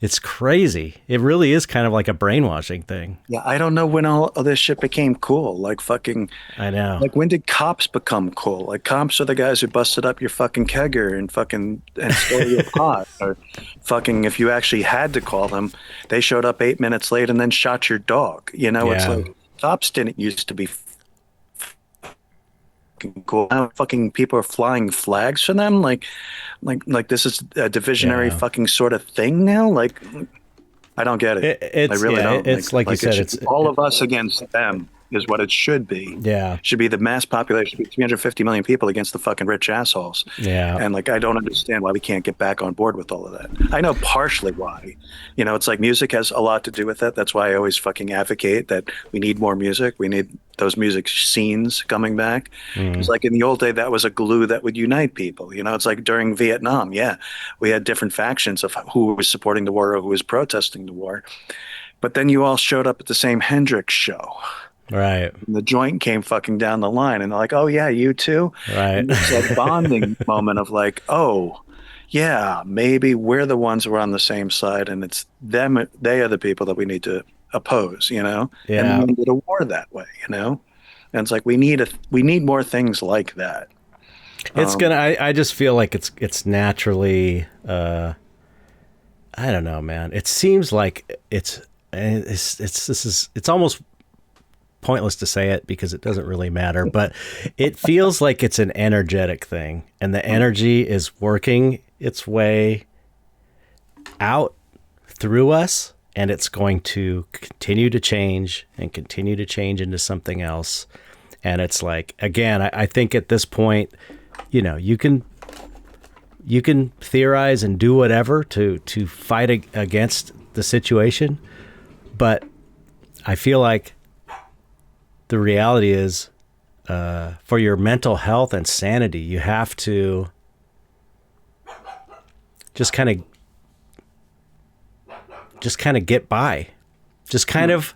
It's crazy. It really is kind of like a brainwashing thing. Yeah, I don't know when all of this shit became cool. Like, fucking, I know. like, when did cops become cool? Like, cops are the guys who busted up your fucking kegger and stole your pot. Or fucking, if you actually had to call them, they showed up 8 minutes late and then shot your dog. It's Yeah. like, cops didn't used to be fucking cool. Now fucking people are flying flags for them. Like this is a divisionary Yeah. fucking sort of thing now. Like, I don't get it. I really don't. It's like you said, should it's be all of us against them. is what it should be. Yeah. Should be the mass population, should be 350 million people against the fucking rich assholes. Yeah. And like, I don't understand why we can't get back on board with all of that. I know partially why. It's like music has a lot to do with it. That's why I always fucking advocate that we need more music. We need those music scenes coming back. Because Mm. like in the old day, that was a glue that would unite people. It's like during Vietnam, yeah, we had different factions of who was supporting the war or who was protesting the war. But then you all showed up at the same Hendrix show. Right. And the joint came fucking down the line, and they're like, "Oh yeah, you too." Right. And it's that bonding moment of like, "Oh, yeah, maybe we're the ones who are on the same side, and it's them. They are the people that we need to oppose." And then Yeah. we did a war that way. And it's like we need more things like that. It's Um, gonna. I just feel like it's naturally. I don't know, man. It seems like it's almost pointless to say it because it doesn't really matter, but it feels like it's an energetic thing, and the energy is working its way out through us, and it's going to continue to change and continue to change into something else. And it's like, again, I think at this point, you can theorize and do whatever to fight against the situation, but I feel like the reality is, for your mental health and sanity, you have to just kind of get by, just kind of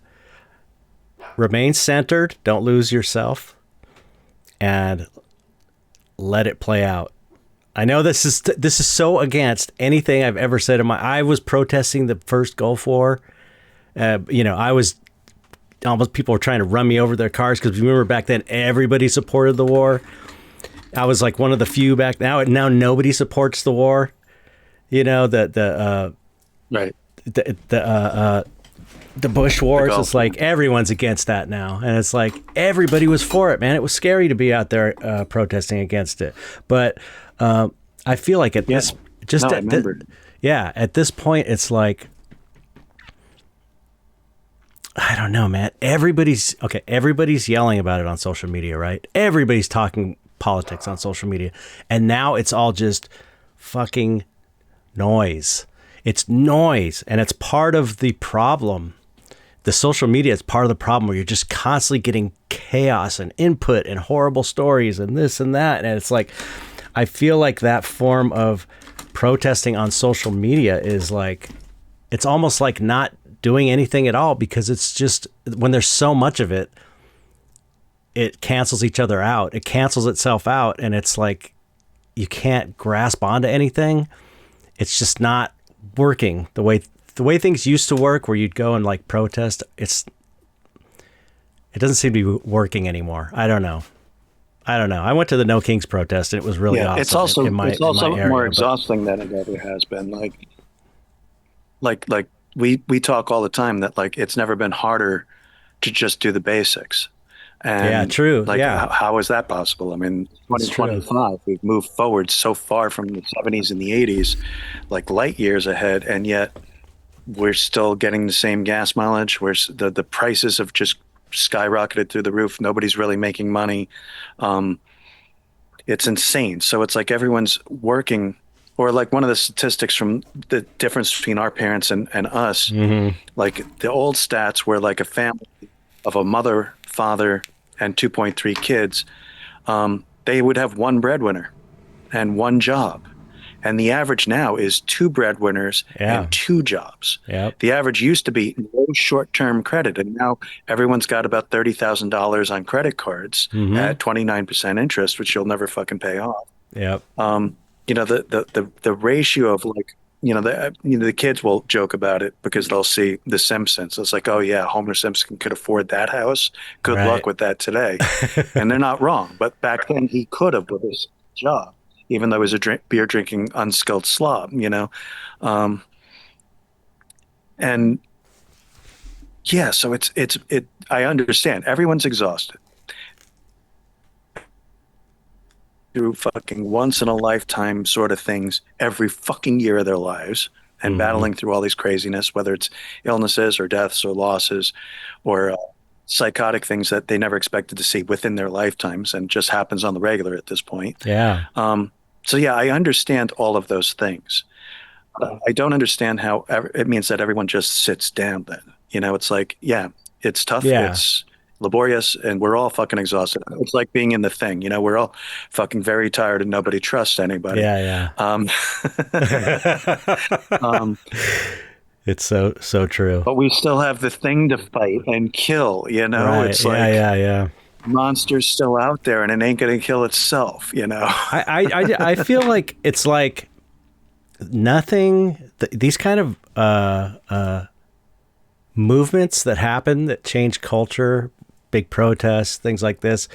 remain centered, don't lose yourself, and let it play out. I know this is so against anything I've ever said I was protesting the first Gulf War. I was almost, people were trying to run me over their cars because remember back then everybody supported the war. I was like one of the few back now. Now nobody supports the war. right. The Bush wars. It's like everyone's against that now, and it's like everybody was for it, man. It was scary to be out there protesting against it, but I feel like at this at this point, it's like, I don't know, man. Everybody's yelling about it on social media, right? Everybody's talking politics on social media, and now it's all just fucking noise. It's noise, and it's part of the problem. The social media is part of the problem where you're just constantly getting chaos and input and horrible stories and this and that. And it's like, I feel like that form of protesting on social media is like, it's almost like not doing anything at all, because it's just, when there's so much of it, it cancels each other out. It cancels itself out. And it's like, you can't grasp onto anything. It's just not working the way things used to work, where you'd go and like protest. It doesn't seem to be working anymore. I don't know. I went to the No Kings protest, and it was really awesome. It's also in my area, more exhausting than it ever has been. Like we talk all the time that like it's never been harder to just do the basics. And yeah, true. like, Yeah, how is that possible? I mean, it's true. 2025, we've moved forward so far from the 70s and the 80s, like light years ahead, and yet we're still getting the same gas mileage. The prices have just skyrocketed through the roof. Nobody's really making money. It's insane. So it's like everyone's working, or like one of the statistics from the difference between our parents and us, like the old stats where like a family of a mother, father, and 2.3 kids, they would have one breadwinner and one job. And the average now is two breadwinners and two jobs. Yep. The average used to be no short-term credit, and now everyone's got about $30,000 on credit cards at 29% interest, which you'll never fucking pay off. Yep. The ratio of like, the kids will joke about it because they'll see The Simpsons. It's like, oh yeah, Homer Simpson could afford that house. Good luck with that today. And they're not wrong. But back then he could have with his job, even though he was a beer drinking, unskilled slob, and yeah, so I understand everyone's exhausted through fucking once in a lifetime sort of things every fucking year of their lives, and battling through all these craziness, whether it's illnesses or deaths or losses or psychotic things that they never expected to see within their lifetimes and just happens on the regular at this point. Yeah. So yeah, I understand all of those things. I don't understand how it means that everyone just sits down then. It's like, yeah, it's tough, Yeah. it's laborious, and we're all fucking exhausted. It's like being in the thing, we're all fucking very tired and nobody trusts anybody. Yeah. Um, Yeah. um, It's so true. but we still have the thing to fight and kill. Right. It's Yeah. like Yeah. monster's still out there and it ain't gonna kill itself. I feel like it's like nothing. These kind of movements that happen that change culture, big protests, things like this.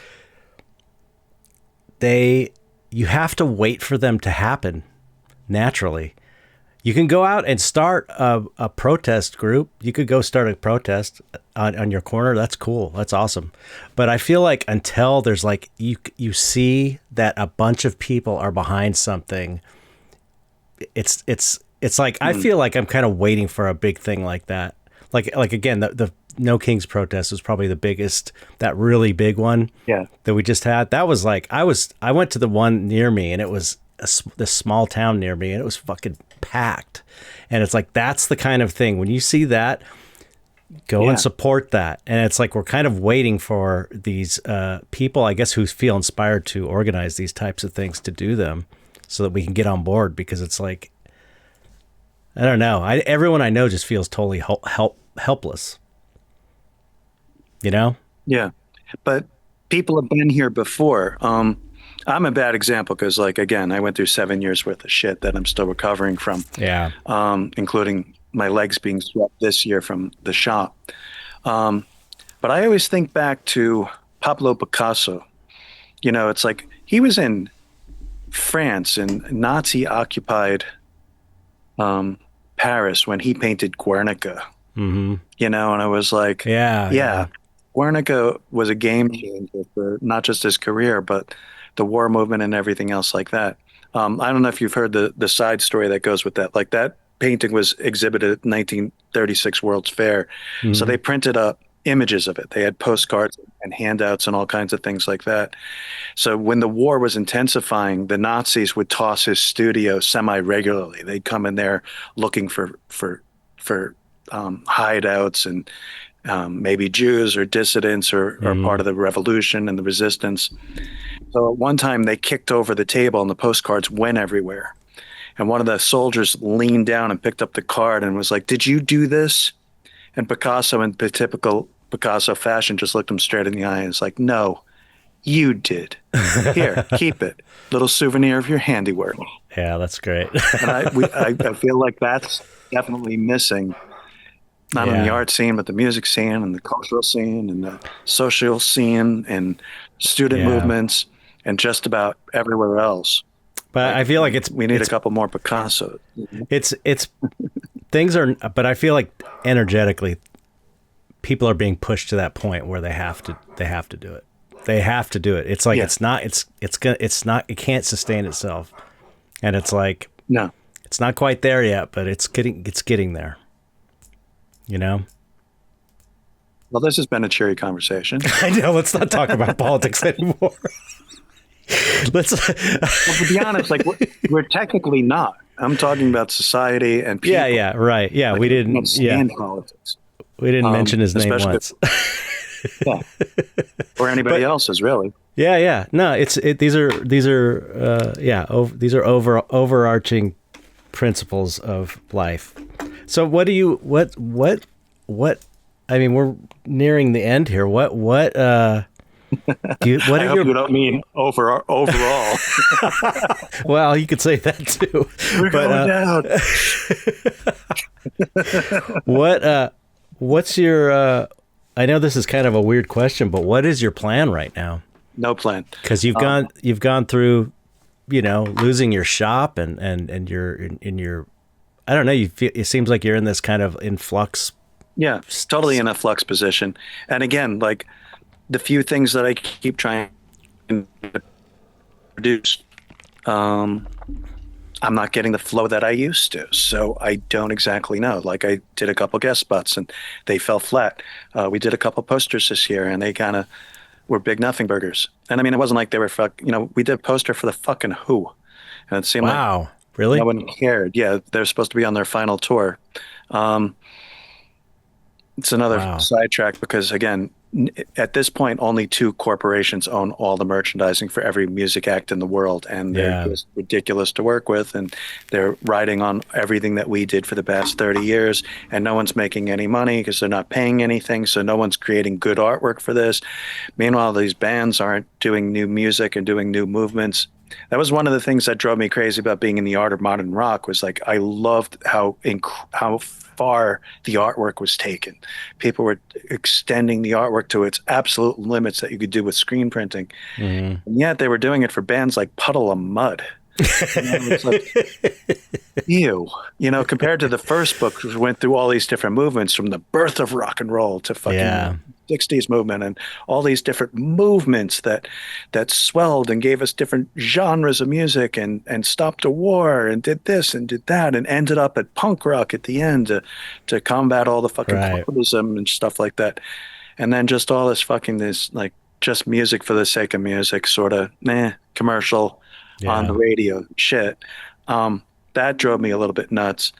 You have to wait for them to happen naturally. You can go out and start a protest group. You could go start a protest on your corner. That's cool. That's awesome. But I feel like until there's like you see that a bunch of people are behind something, it's like I feel like I'm kind of waiting for a big thing like that. Like again, the No Kings protest was probably the biggest, that really big one that we just had. That was like I went to the one near me, and it was this small town near me, and it was fucking packed. And it's like that's the kind of thing when you see that, go and support that. And it's like we're kind of waiting for these people, I guess, who feel inspired to organize these types of things to do them, so that we can get on board. Because it's like, I don't know, everyone I know just feels totally helpless. Yeah, but people have been here before. I'm a bad example because, like, again, I went through 7 years worth of shit that I'm still recovering from. Yeah. Including my legs being swept this year from the shop. But I always think back to Pablo Picasso. It's like he was in France in Nazi-occupied Paris when he painted Guernica. Mm-hmm. And I was like, yeah. Guernica was a game changer for not just his career, but the war movement and everything else like that. I don't know if you've heard the side story that goes with that. Like that painting was exhibited at 1936 World's Fair. Mm-hmm. So they printed up images of it. They had postcards and handouts and all kinds of things like that. So when the war was intensifying, the Nazis would toss his studio semi-regularly. They'd come in there looking for hideouts and maybe Jews or dissidents or part of the revolution and the resistance. So at one time they kicked over the table and the postcards went everywhere. And one of the soldiers leaned down and picked up the card and was like, "Did you do this?" And Picasso, in typical Picasso fashion, just looked him straight in the eye and was like, "No, you did. Here, keep it. Little souvenir of your handiwork." Yeah, that's great. And I feel like that's definitely missing. Not in the art scene, but the music scene and the cultural scene and the social scene and student movements and just about everywhere else. But I feel like we need a couple more Picasso. It's things are, but I feel like energetically, people are being pushed to that point where they have to do it. They have to do it. It's like it can't sustain itself, and it's like no, it's not quite there yet, but it's getting there. Well, this has been a cheery conversation. I know. Let's not talk about politics anymore. Well, to be honest, like we're technically not. I'm talking about society and people. Yeah, right. Yeah, like, we didn't. Politics. We didn't mention his name once. Or anybody else's, really. Yeah. No, these are overarching principles of life. So what do you I mean, we're nearing the end here. I hope you don't mean overall. Well, you could say that too. We're going down. What's your I know this is kind of a weird question, but what is your plan right now? No plan. Because you've gone through, losing your shop and you're in your, I don't know, it seems like you're in this kind of influx. Yeah, totally in a flux position. And again, like the few things that I keep trying to produce, I'm not getting the flow that I used to. So I don't exactly know. Like I did a couple guest spots and they fell flat. We did a couple posters this year and they kind of were big nothing burgers. And I mean, it wasn't like they were we did a poster for the fucking Who. And it seemed like Wow. no Really? one cared. Yeah, they're supposed to be on their final tour. Um, it's another Wow. sidetrack because, again, at this point, only two corporations own all the merchandising for every music act in the world, and they're Yeah. just ridiculous to work with. And they're riding on everything that we did for the past 30 years, and no one's making any money because they're not paying anything. So no one's creating good artwork for this. Meanwhile, these bands aren't doing new music and doing new movements. That was one of the things that drove me crazy about being in the art of modern rock was like I loved how far the artwork was taken. People were extending the artwork to its absolute limits that you could do with screen printing. Hmm. And yet they were doing it for bands like Puddle of Mud. It's like, ew, compared to the first book, which went through all these different movements from the birth of rock and roll to fucking Yeah. 60s movement and all these different movements that swelled and gave us different genres of music and stopped a war and did this and did that and ended up at punk rock at the end to combat all the fucking Right. capitalism and stuff like that. And then just all this like just music for the sake of music, sort of commercial on the Yeah. radio shit. That drove me a little bit nuts.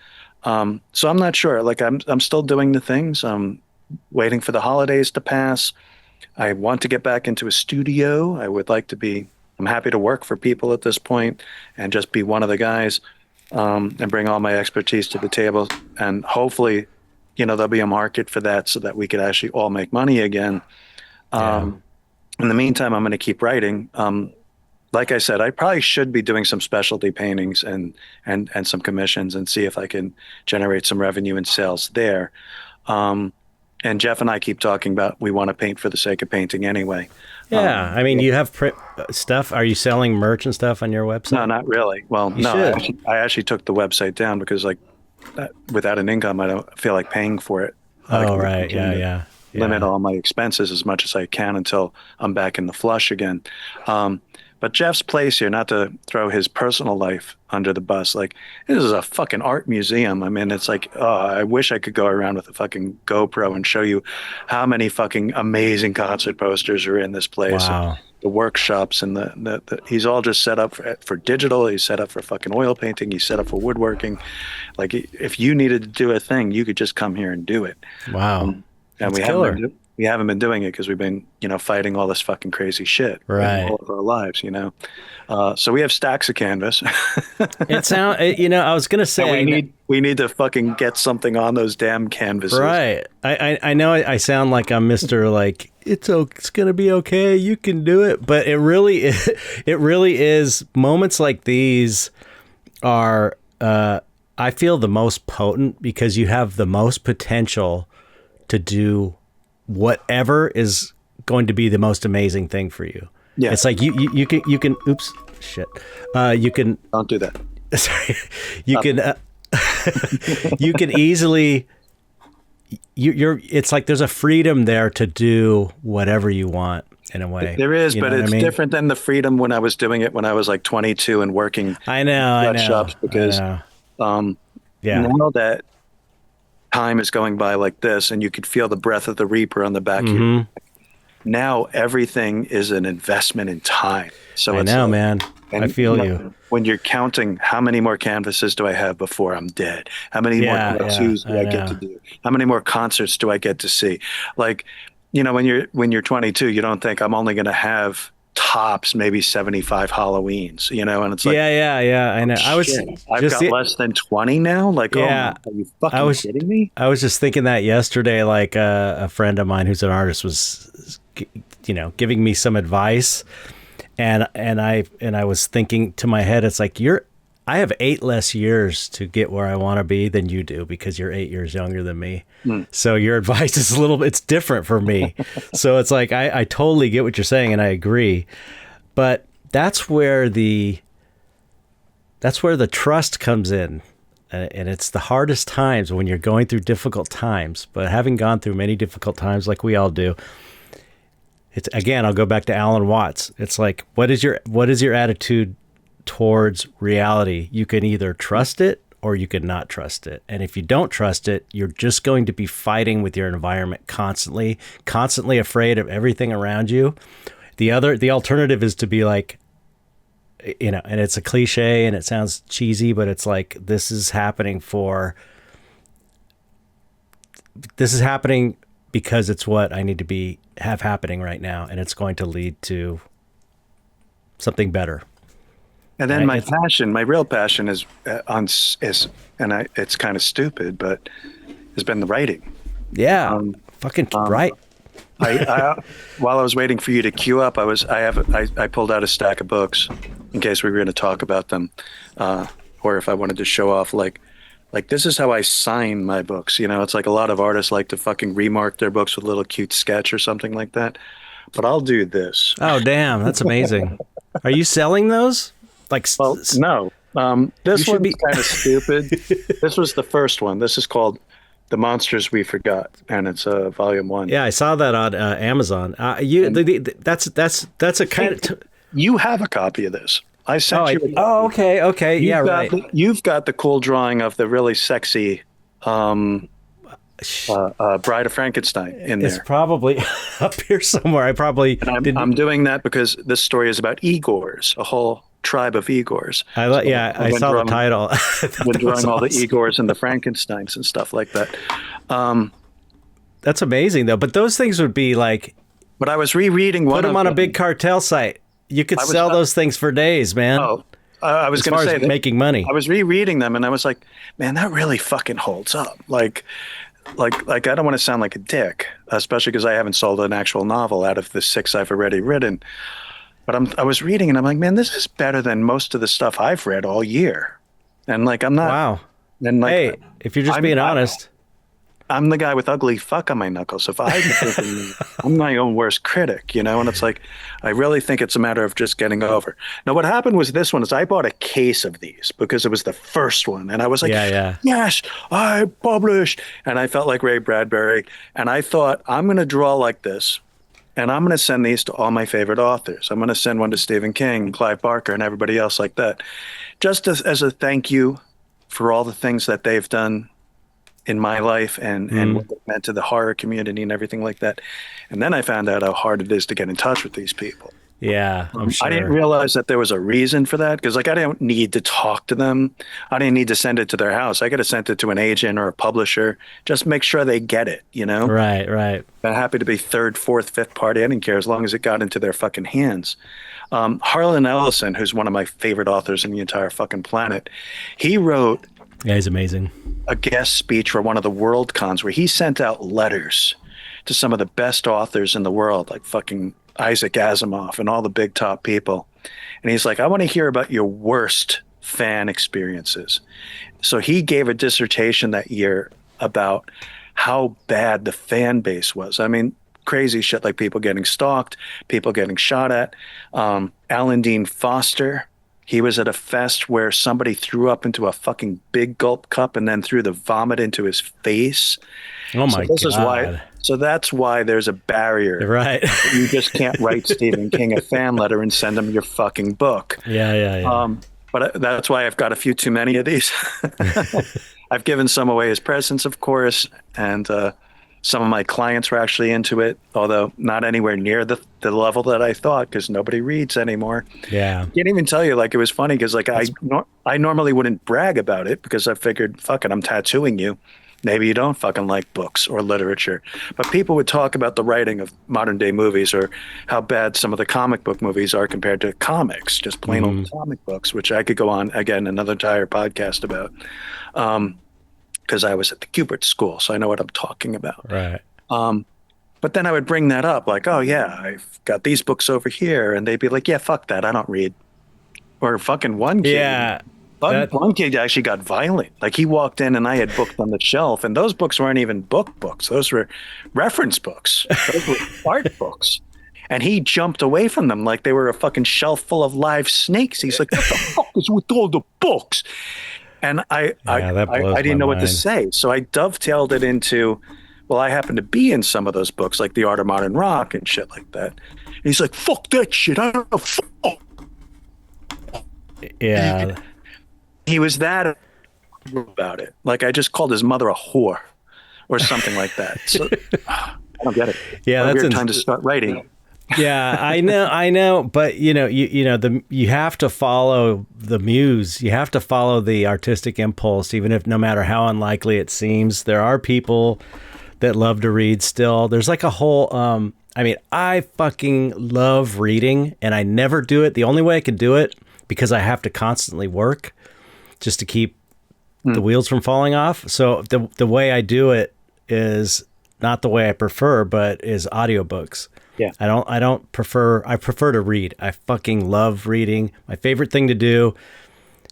So I'm not sure. Like I'm still doing the things. I'm waiting for the holidays to pass. I want to get back into a studio. I would like to be. I'm happy to work for people at this point and just be one of the guys and bring all my expertise to the table. And hopefully, there'll be a market for that so that we could actually all make money again. Yeah. In the meantime, I'm going to keep writing. Like I said, I probably should be doing some specialty paintings and some commissions and see if I can generate some revenue and sales there. And Jeff and I keep talking about we want to paint for the sake of painting anyway. Yeah. I mean, you have print stuff. Are you selling merch and stuff on your No, website? not really. Well, You no, should. I actually took the website down because like without an income, I don't feel like paying for it. Like, Oh, I'm right. trying Yeah. to Yeah. limit Yeah. all my expenses as much as I can until I'm back in the flush again. But Jeff's place here, not to throw his personal life under the bus, like this is a fucking art museum. I mean, it's like, oh, I wish I could go around with a fucking GoPro and show you how many fucking amazing concert posters are in this place. Wow. The workshops and he's all just set up for digital. He's set up for fucking oil painting. He's set up for woodworking. Like if you needed to do a thing, you could just come here and do it. Wow. And That's we killer. we haven't been doing it because we've been, fighting all this fucking crazy shit Right. all of our lives. So we have stacks of canvas. It sound, I was gonna And say, we need to fucking get something on those damn canvases. right. I know I sound like I'm Mr. like it's gonna be okay. You can do it, but it really is, it really is. Moments like these are I feel the most potent because you have the most potential to do whatever is going to be the most amazing thing for you. Yeah. It's like you can oops shit. You can Don't do that. sorry. You can you can easily you're it's like there's a freedom there to do whatever you want in a way. There is, You know but what I it's mean? different than the freedom when I was doing it when I was like 22 and working I know, sweatshops because I know. Yeah. now that time is going by like this and you could feel the breath of the reaper on the back of your Mhm. now everything is an investment in time. So I it's know, like, man. I and feel you. when you're counting how many more canvases do I have before I'm dead? How many Yeah, more tattoos yeah, do I I get to know. do? How many more concerts do I get to see? Like, when you're 22, you don't think I'm only going to have tops maybe 75 Halloweens, and it's like, Yeah. I know. I was shit, I've just got less than 20 now. Like, Yeah. oh, are you I fucking was kidding me? I was just thinking that yesterday. Like a friend of mine who's an artist was, giving me some advice, and I was thinking to my head, it's like I have 8 less years to get where I want to be than you do because you're 8 years younger than me. So your advice is it's different for me. So it's like I totally get what you're saying and I agree, but that's where the trust comes in. And it's the hardest times when you're going through difficult times, but having gone through many difficult times like we all do, it's again, I'll go back to Alan Watts. It's like, what is your attitude towards reality. You can either trust it or you can not trust it. And if you don't trust it, you're just going to be fighting with your environment constantly afraid of everything around you. The alternative is to be like, and it's a cliche and it sounds cheesy, but it's like, this is happening because it's what I need to have happening right now, and it's going to lead to something better. And then my real passion is it's kind of stupid, but has been the writing. Yeah, right. While I was waiting for you to queue up, I pulled out a stack of books in case we were going to talk about them, or if I wanted to show off like this is how I sign my books. It's like a lot of artists like to fucking remark their books with a little cute sketch or something like that. But I'll do this. Oh, damn. That's amazing. Are you selling those? Well, no. This one's kind of stupid. This was the first one. This is called The Monsters We Forgot, and it's volume 1. Yeah, I saw that on Amazon. That's a kind of... You have a copy of this. I sent you. Okay. Right. You've got the cool drawing of the really sexy Bride of Frankenstein in there. It's probably up here somewhere. I'm doing that because this story is about Igors, a whole tribe of Igors. I saw the title. We're drawing all the Igors and the Frankensteins and stuff like that. That's amazing, though. But those things would be like... But I was rereading one. Put them on a big cartel site. You could sell those things for days, man. Oh, I was going to say that making money. I was rereading them and I was like, man, that really fucking holds up. Like I don't want to sound like a dick, especially because I haven't sold an actual novel out of the 6 I've already written. But I was reading and I'm like, man, this is better than most of the stuff I've read all year. And like, I'm not. Wow. And like, hey, if you're just being honest. I'm the guy with ugly fuck on my knuckles. If I'm thinking, I'm my own worst critic, and it's like, I really think it's a matter of just getting over. Now, what happened was this one is I bought a case of these because it was the first one. And I was like, yes, I published. And I felt like Ray Bradbury. And I thought, I'm going to draw like this. And I'm going to send these to all my favorite authors. I'm going to send one to Stephen King, Clive Barker, and everybody else like that. Just as a thank you for all the things that they've done in my life and what it meant to the horror community and everything like that. And then I found out how hard it is to get in touch with these people. Yeah, I'm sure. I didn't realize that there was a reason for that because, like, I don't need to talk to them. I didn't need to send it to their house. I could have sent it to an agent or a publisher. Just make sure they get it, Right. I'm happy to be third, fourth, fifth party. I didn't care as long as it got into their fucking hands. Harlan Ellison, who's one of my favorite authors in the entire fucking planet, he wrote... Yeah, he's amazing. A guest speech for one of the World Cons where he sent out letters to some of the best authors in the world, like fucking Isaac Asimov and all the big top people. And he's like, I want to hear about your worst fan experiences. So he gave a dissertation that year about how bad the fan base was. I mean, crazy shit like people getting stalked, people getting shot at. Alan Dean Foster, he was at a fest where somebody threw up into a fucking big gulp cup and then threw the vomit into his face. Oh my God. So that's why there's a barrier. Right. You just can't write Stephen King a fan letter and send him your fucking book. Yeah. But that's why I've got a few too many of these. I've given some away as presents, of course, and some of my clients were actually into it, although not anywhere near the level that I thought because nobody reads anymore. Yeah. I can't even tell you, like, it was funny because, like, I normally wouldn't brag about it because I figured, fuck it, I'm tattooing you. Maybe you don't fucking like books or literature. But people would talk about the writing of modern day movies or how bad some of the comic book movies are compared to comics, just plain old comic books, which I could go on, again, another entire podcast about. Because I was at the Kubert School, so I know what I'm talking about. Right. But then I would bring that up, like, oh, yeah, I've got these books over here. And they'd be like, yeah, fuck that. I don't read. Or fucking one kid. Yeah. One kid actually got violent. Like, he walked in and I had books on the shelf, and those books weren't even books. Those were reference books. Those were art books. And he jumped away from them like they were a fucking shelf full of live snakes. He's like, what the fuck is with all the books? And I didn't know what to say. So I dovetailed it into, well, I happen to be in some of those books, like The Art of Modern Rock and shit like that. And he's like, fuck that shit. I don't know. Yeah. He was that about it. Like I just called his mother a whore or something like that. So I don't get it. Yeah, What a that's weird time to start writing. yeah, I know, but you have to follow the muse. You have to follow the artistic impulse, even if no matter how unlikely it seems. There are people that love to read still. There's like a whole I mean, I fucking love reading and I never do it. The only way I can do it because I have to constantly work just to keep the wheels from falling off. So the way I do it is not the way I prefer, but is audiobooks. Yeah. I prefer to read. I fucking love reading. My favorite thing to do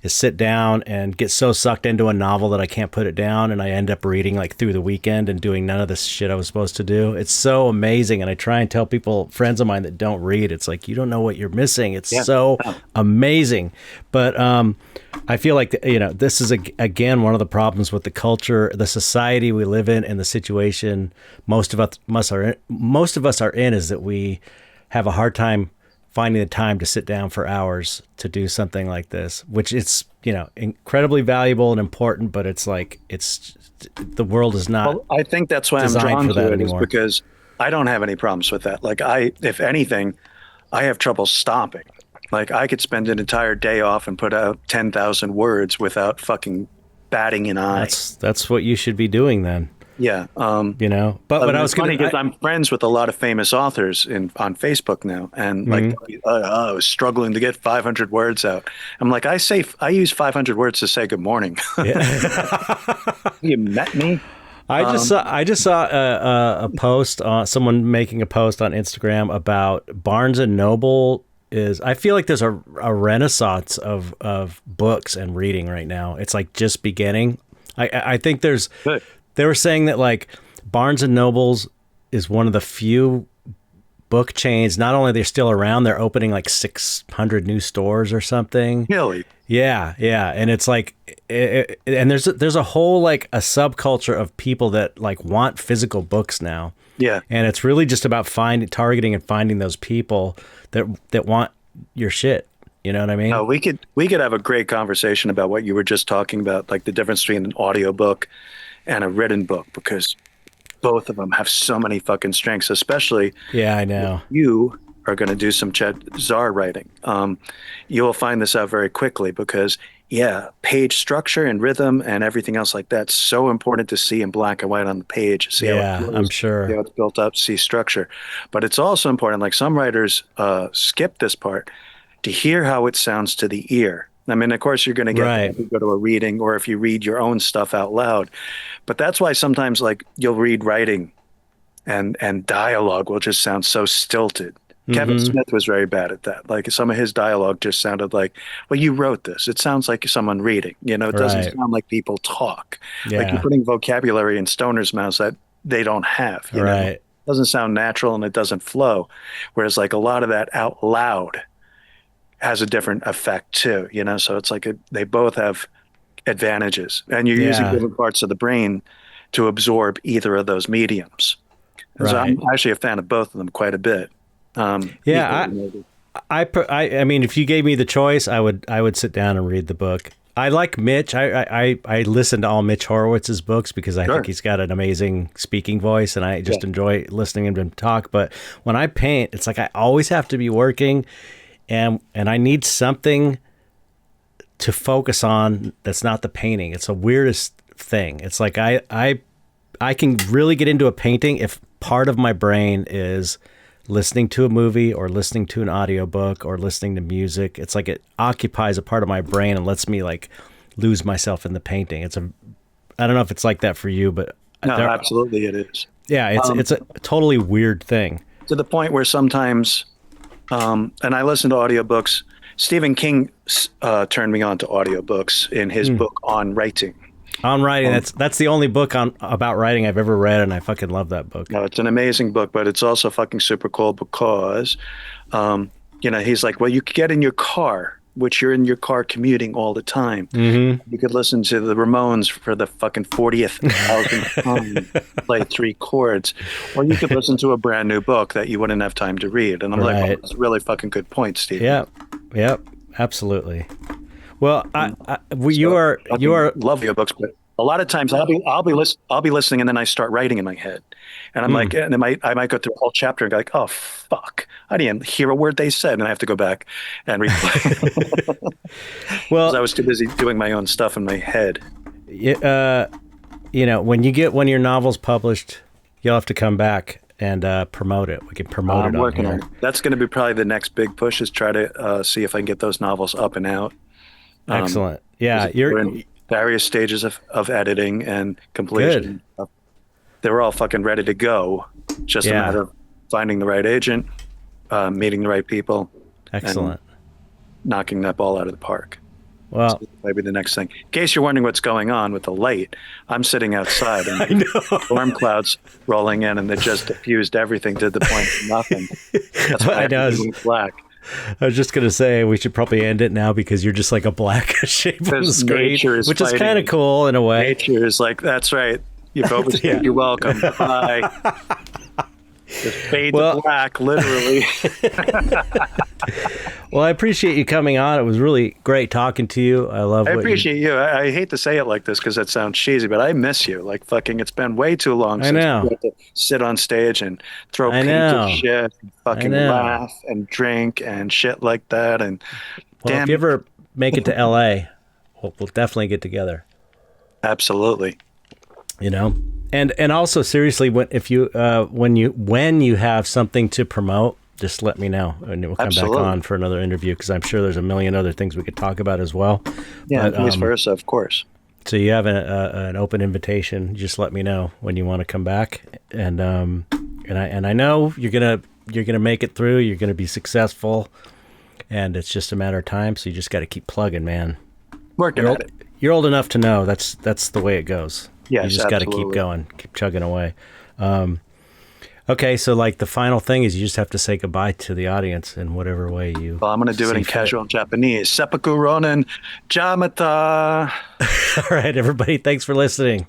is sit down and get so sucked into a novel that I can't put it down, and I end up reading like through the weekend and doing none of this shit I was supposed to do. It's so amazing, and I try and tell people, friends of mine that don't read, it's like, you don't know what you're missing. It's so amazing. But I feel like, this is again one of the problems with the culture, the society we live in, and the situation most of us are in, is that we have a hard time finding the time to sit down for hours to do something like this, which it's, incredibly valuable and important, but it's like, the world is not. Well, I think that's why I'm drawn to it, is because I don't have any problems with that. Like if anything, I have trouble stopping. Like I could spend an entire day off and put out 10,000 words without fucking batting an eye. That's what you should be doing then. Yeah. But what I was funny because I'm friends with a lot of famous authors on Facebook now, and like I was struggling to get 500 words out. I'm like, I use 500 words to say good morning. You met me. I just saw a post on someone making a post on Instagram about Barnes and Noble. I feel like there's a renaissance of books and reading right now. It's like just beginning. I think there's. Good. They were saying that like Barnes and Nobles is one of the few book chains. Not only they're still around, they're opening like 600 new stores or something. Really? Yeah, and it's like, and there's a whole like a subculture of people that like want physical books now. Yeah, and it's really just about targeting and finding those people that want your shit. You know what I mean? No, we could have a great conversation about what you were just talking about, like the difference between an audiobook and a written book, because both of them have so many fucking strengths, especially. Yeah, I know. You are going to do some Chet Zar writing. You will find this out very quickly because, page structure and rhythm and everything else like that's so important to see in black and white on the page. See how it flows, I'm sure. See how it's built up, see structure. But it's also important, like some writers skip this part, to hear how it sounds to the ear. I mean, of course, you're going to get that if you go to a reading or if you read your own stuff out loud. But that's why sometimes, like, you'll read writing and dialogue will just sound so stilted. Kevin Smith was very bad at that. Like, some of his dialogue just sounded like, well, you wrote this. It sounds like someone reading. It doesn't sound like people talk. Yeah. Like, you're putting vocabulary in stoners' mouths that they don't have. You know? It doesn't sound natural and it doesn't flow. Whereas, like, a lot of that out loud has a different effect too, so it's like they both have advantages, and you're using different parts of the brain to absorb either of those mediums. So I'm actually a fan of both of them quite a bit. I mean, if you gave me the choice, I would sit down and read the book. I like Mitch. I listen to all Mitch Horowitz's books because I think he's got an amazing speaking voice, and I just enjoy listening to him talk. But when I paint, it's like I always have to be working. And I need something to focus on that's not the painting. It's the weirdest thing. It's like I can really get into a painting if part of my brain is listening to a movie or listening to an audiobook or listening to music. It's like it occupies a part of my brain and lets me like lose myself in the painting. I don't know if it's like that for you, but no, absolutely it is. Yeah, it's a totally weird thing. To the point where sometimes and I listen to audiobooks. Stephen King turned me on to audiobooks in his book on writing. On writing, that's the only book about writing I've ever read, and I fucking love that book. No, it's an amazing book, but it's also fucking super cool because, he's like, well, you could get in your car, which you're in your car commuting all the time. Mm-hmm. You could listen to the Ramones for the fucking 40th thousandth time, play 3 chords, or you could listen to a brand new book that you wouldn't have time to read. And I'm like, oh, that's a really fucking good point, Steve. Yep, absolutely. Well, So you fucking are. love audiobooks, but a lot of times I'll be listening and then I start writing in my head, and I'm like, Mm, and I might go through a whole chapter and go like, oh fuck, I didn't hear a word they said, and I have to go back and replay because I well, was too busy doing my own stuff in my head. uh, when your novel's published, you'll have to come back and promote it. We can promote I'm it on working on here. it. That's going to be probably the next big push is try to see if I can get those novels up and out. Um, Excellent. Yeah, 'Cause we're in various stages of editing and good. completion. They were all fucking ready to go. Just a Yeah, matter of finding the right agent, meeting the right people, and excellent. knocking that ball out of the park. So Well, maybe the next thing. In case you're wondering what's going on with the light, I'm sitting outside and I know. storm clouds rolling in, and they just diffused everything to the point of nothing. That's why I know. everything went black. I was just gonna say we should probably end it now because you're just like a black shape on the Because screen, nature is which is fighting kind of me. cool in a way. Nature is like, that's right. You've overstayed Yeah. your welcome. Bye. Just fade to Well, black, literally. well, I appreciate you coming on. It was really great talking to you. I love I what you. appreciate you. I hate to say it like this because it sounds cheesy, but I miss you. Like fucking, it's been way too long I since we know. got to sit on stage and throw I paint at know. shit, and I fucking know. laugh and drink and shit like that. And Well, if damn you it, ever make it to LA, we'll definitely get together. absolutely. You know, and also seriously, when you have something to promote, just let me know, and we'll come back Absolutely. on for another interview because I'm sure there's a million other things we could talk about as well. Yeah, But vice versa, of course. so you have an open invitation. Just let me know when you want to come back, and I know you're gonna make it through. You're gonna be successful, and it's just a matter of time. So you just got to keep plugging, man. Working You're at old, it. you're old enough to know that's the way it goes. You Yes, just got to keep absolutely. going, keep chugging away. Okay, so like the final thing is you just have to say goodbye to the audience in whatever way you. Well, I'm going to do it see in fit. casual Japanese. Seppuku Ronin Jamata. All right, everybody, thanks for listening.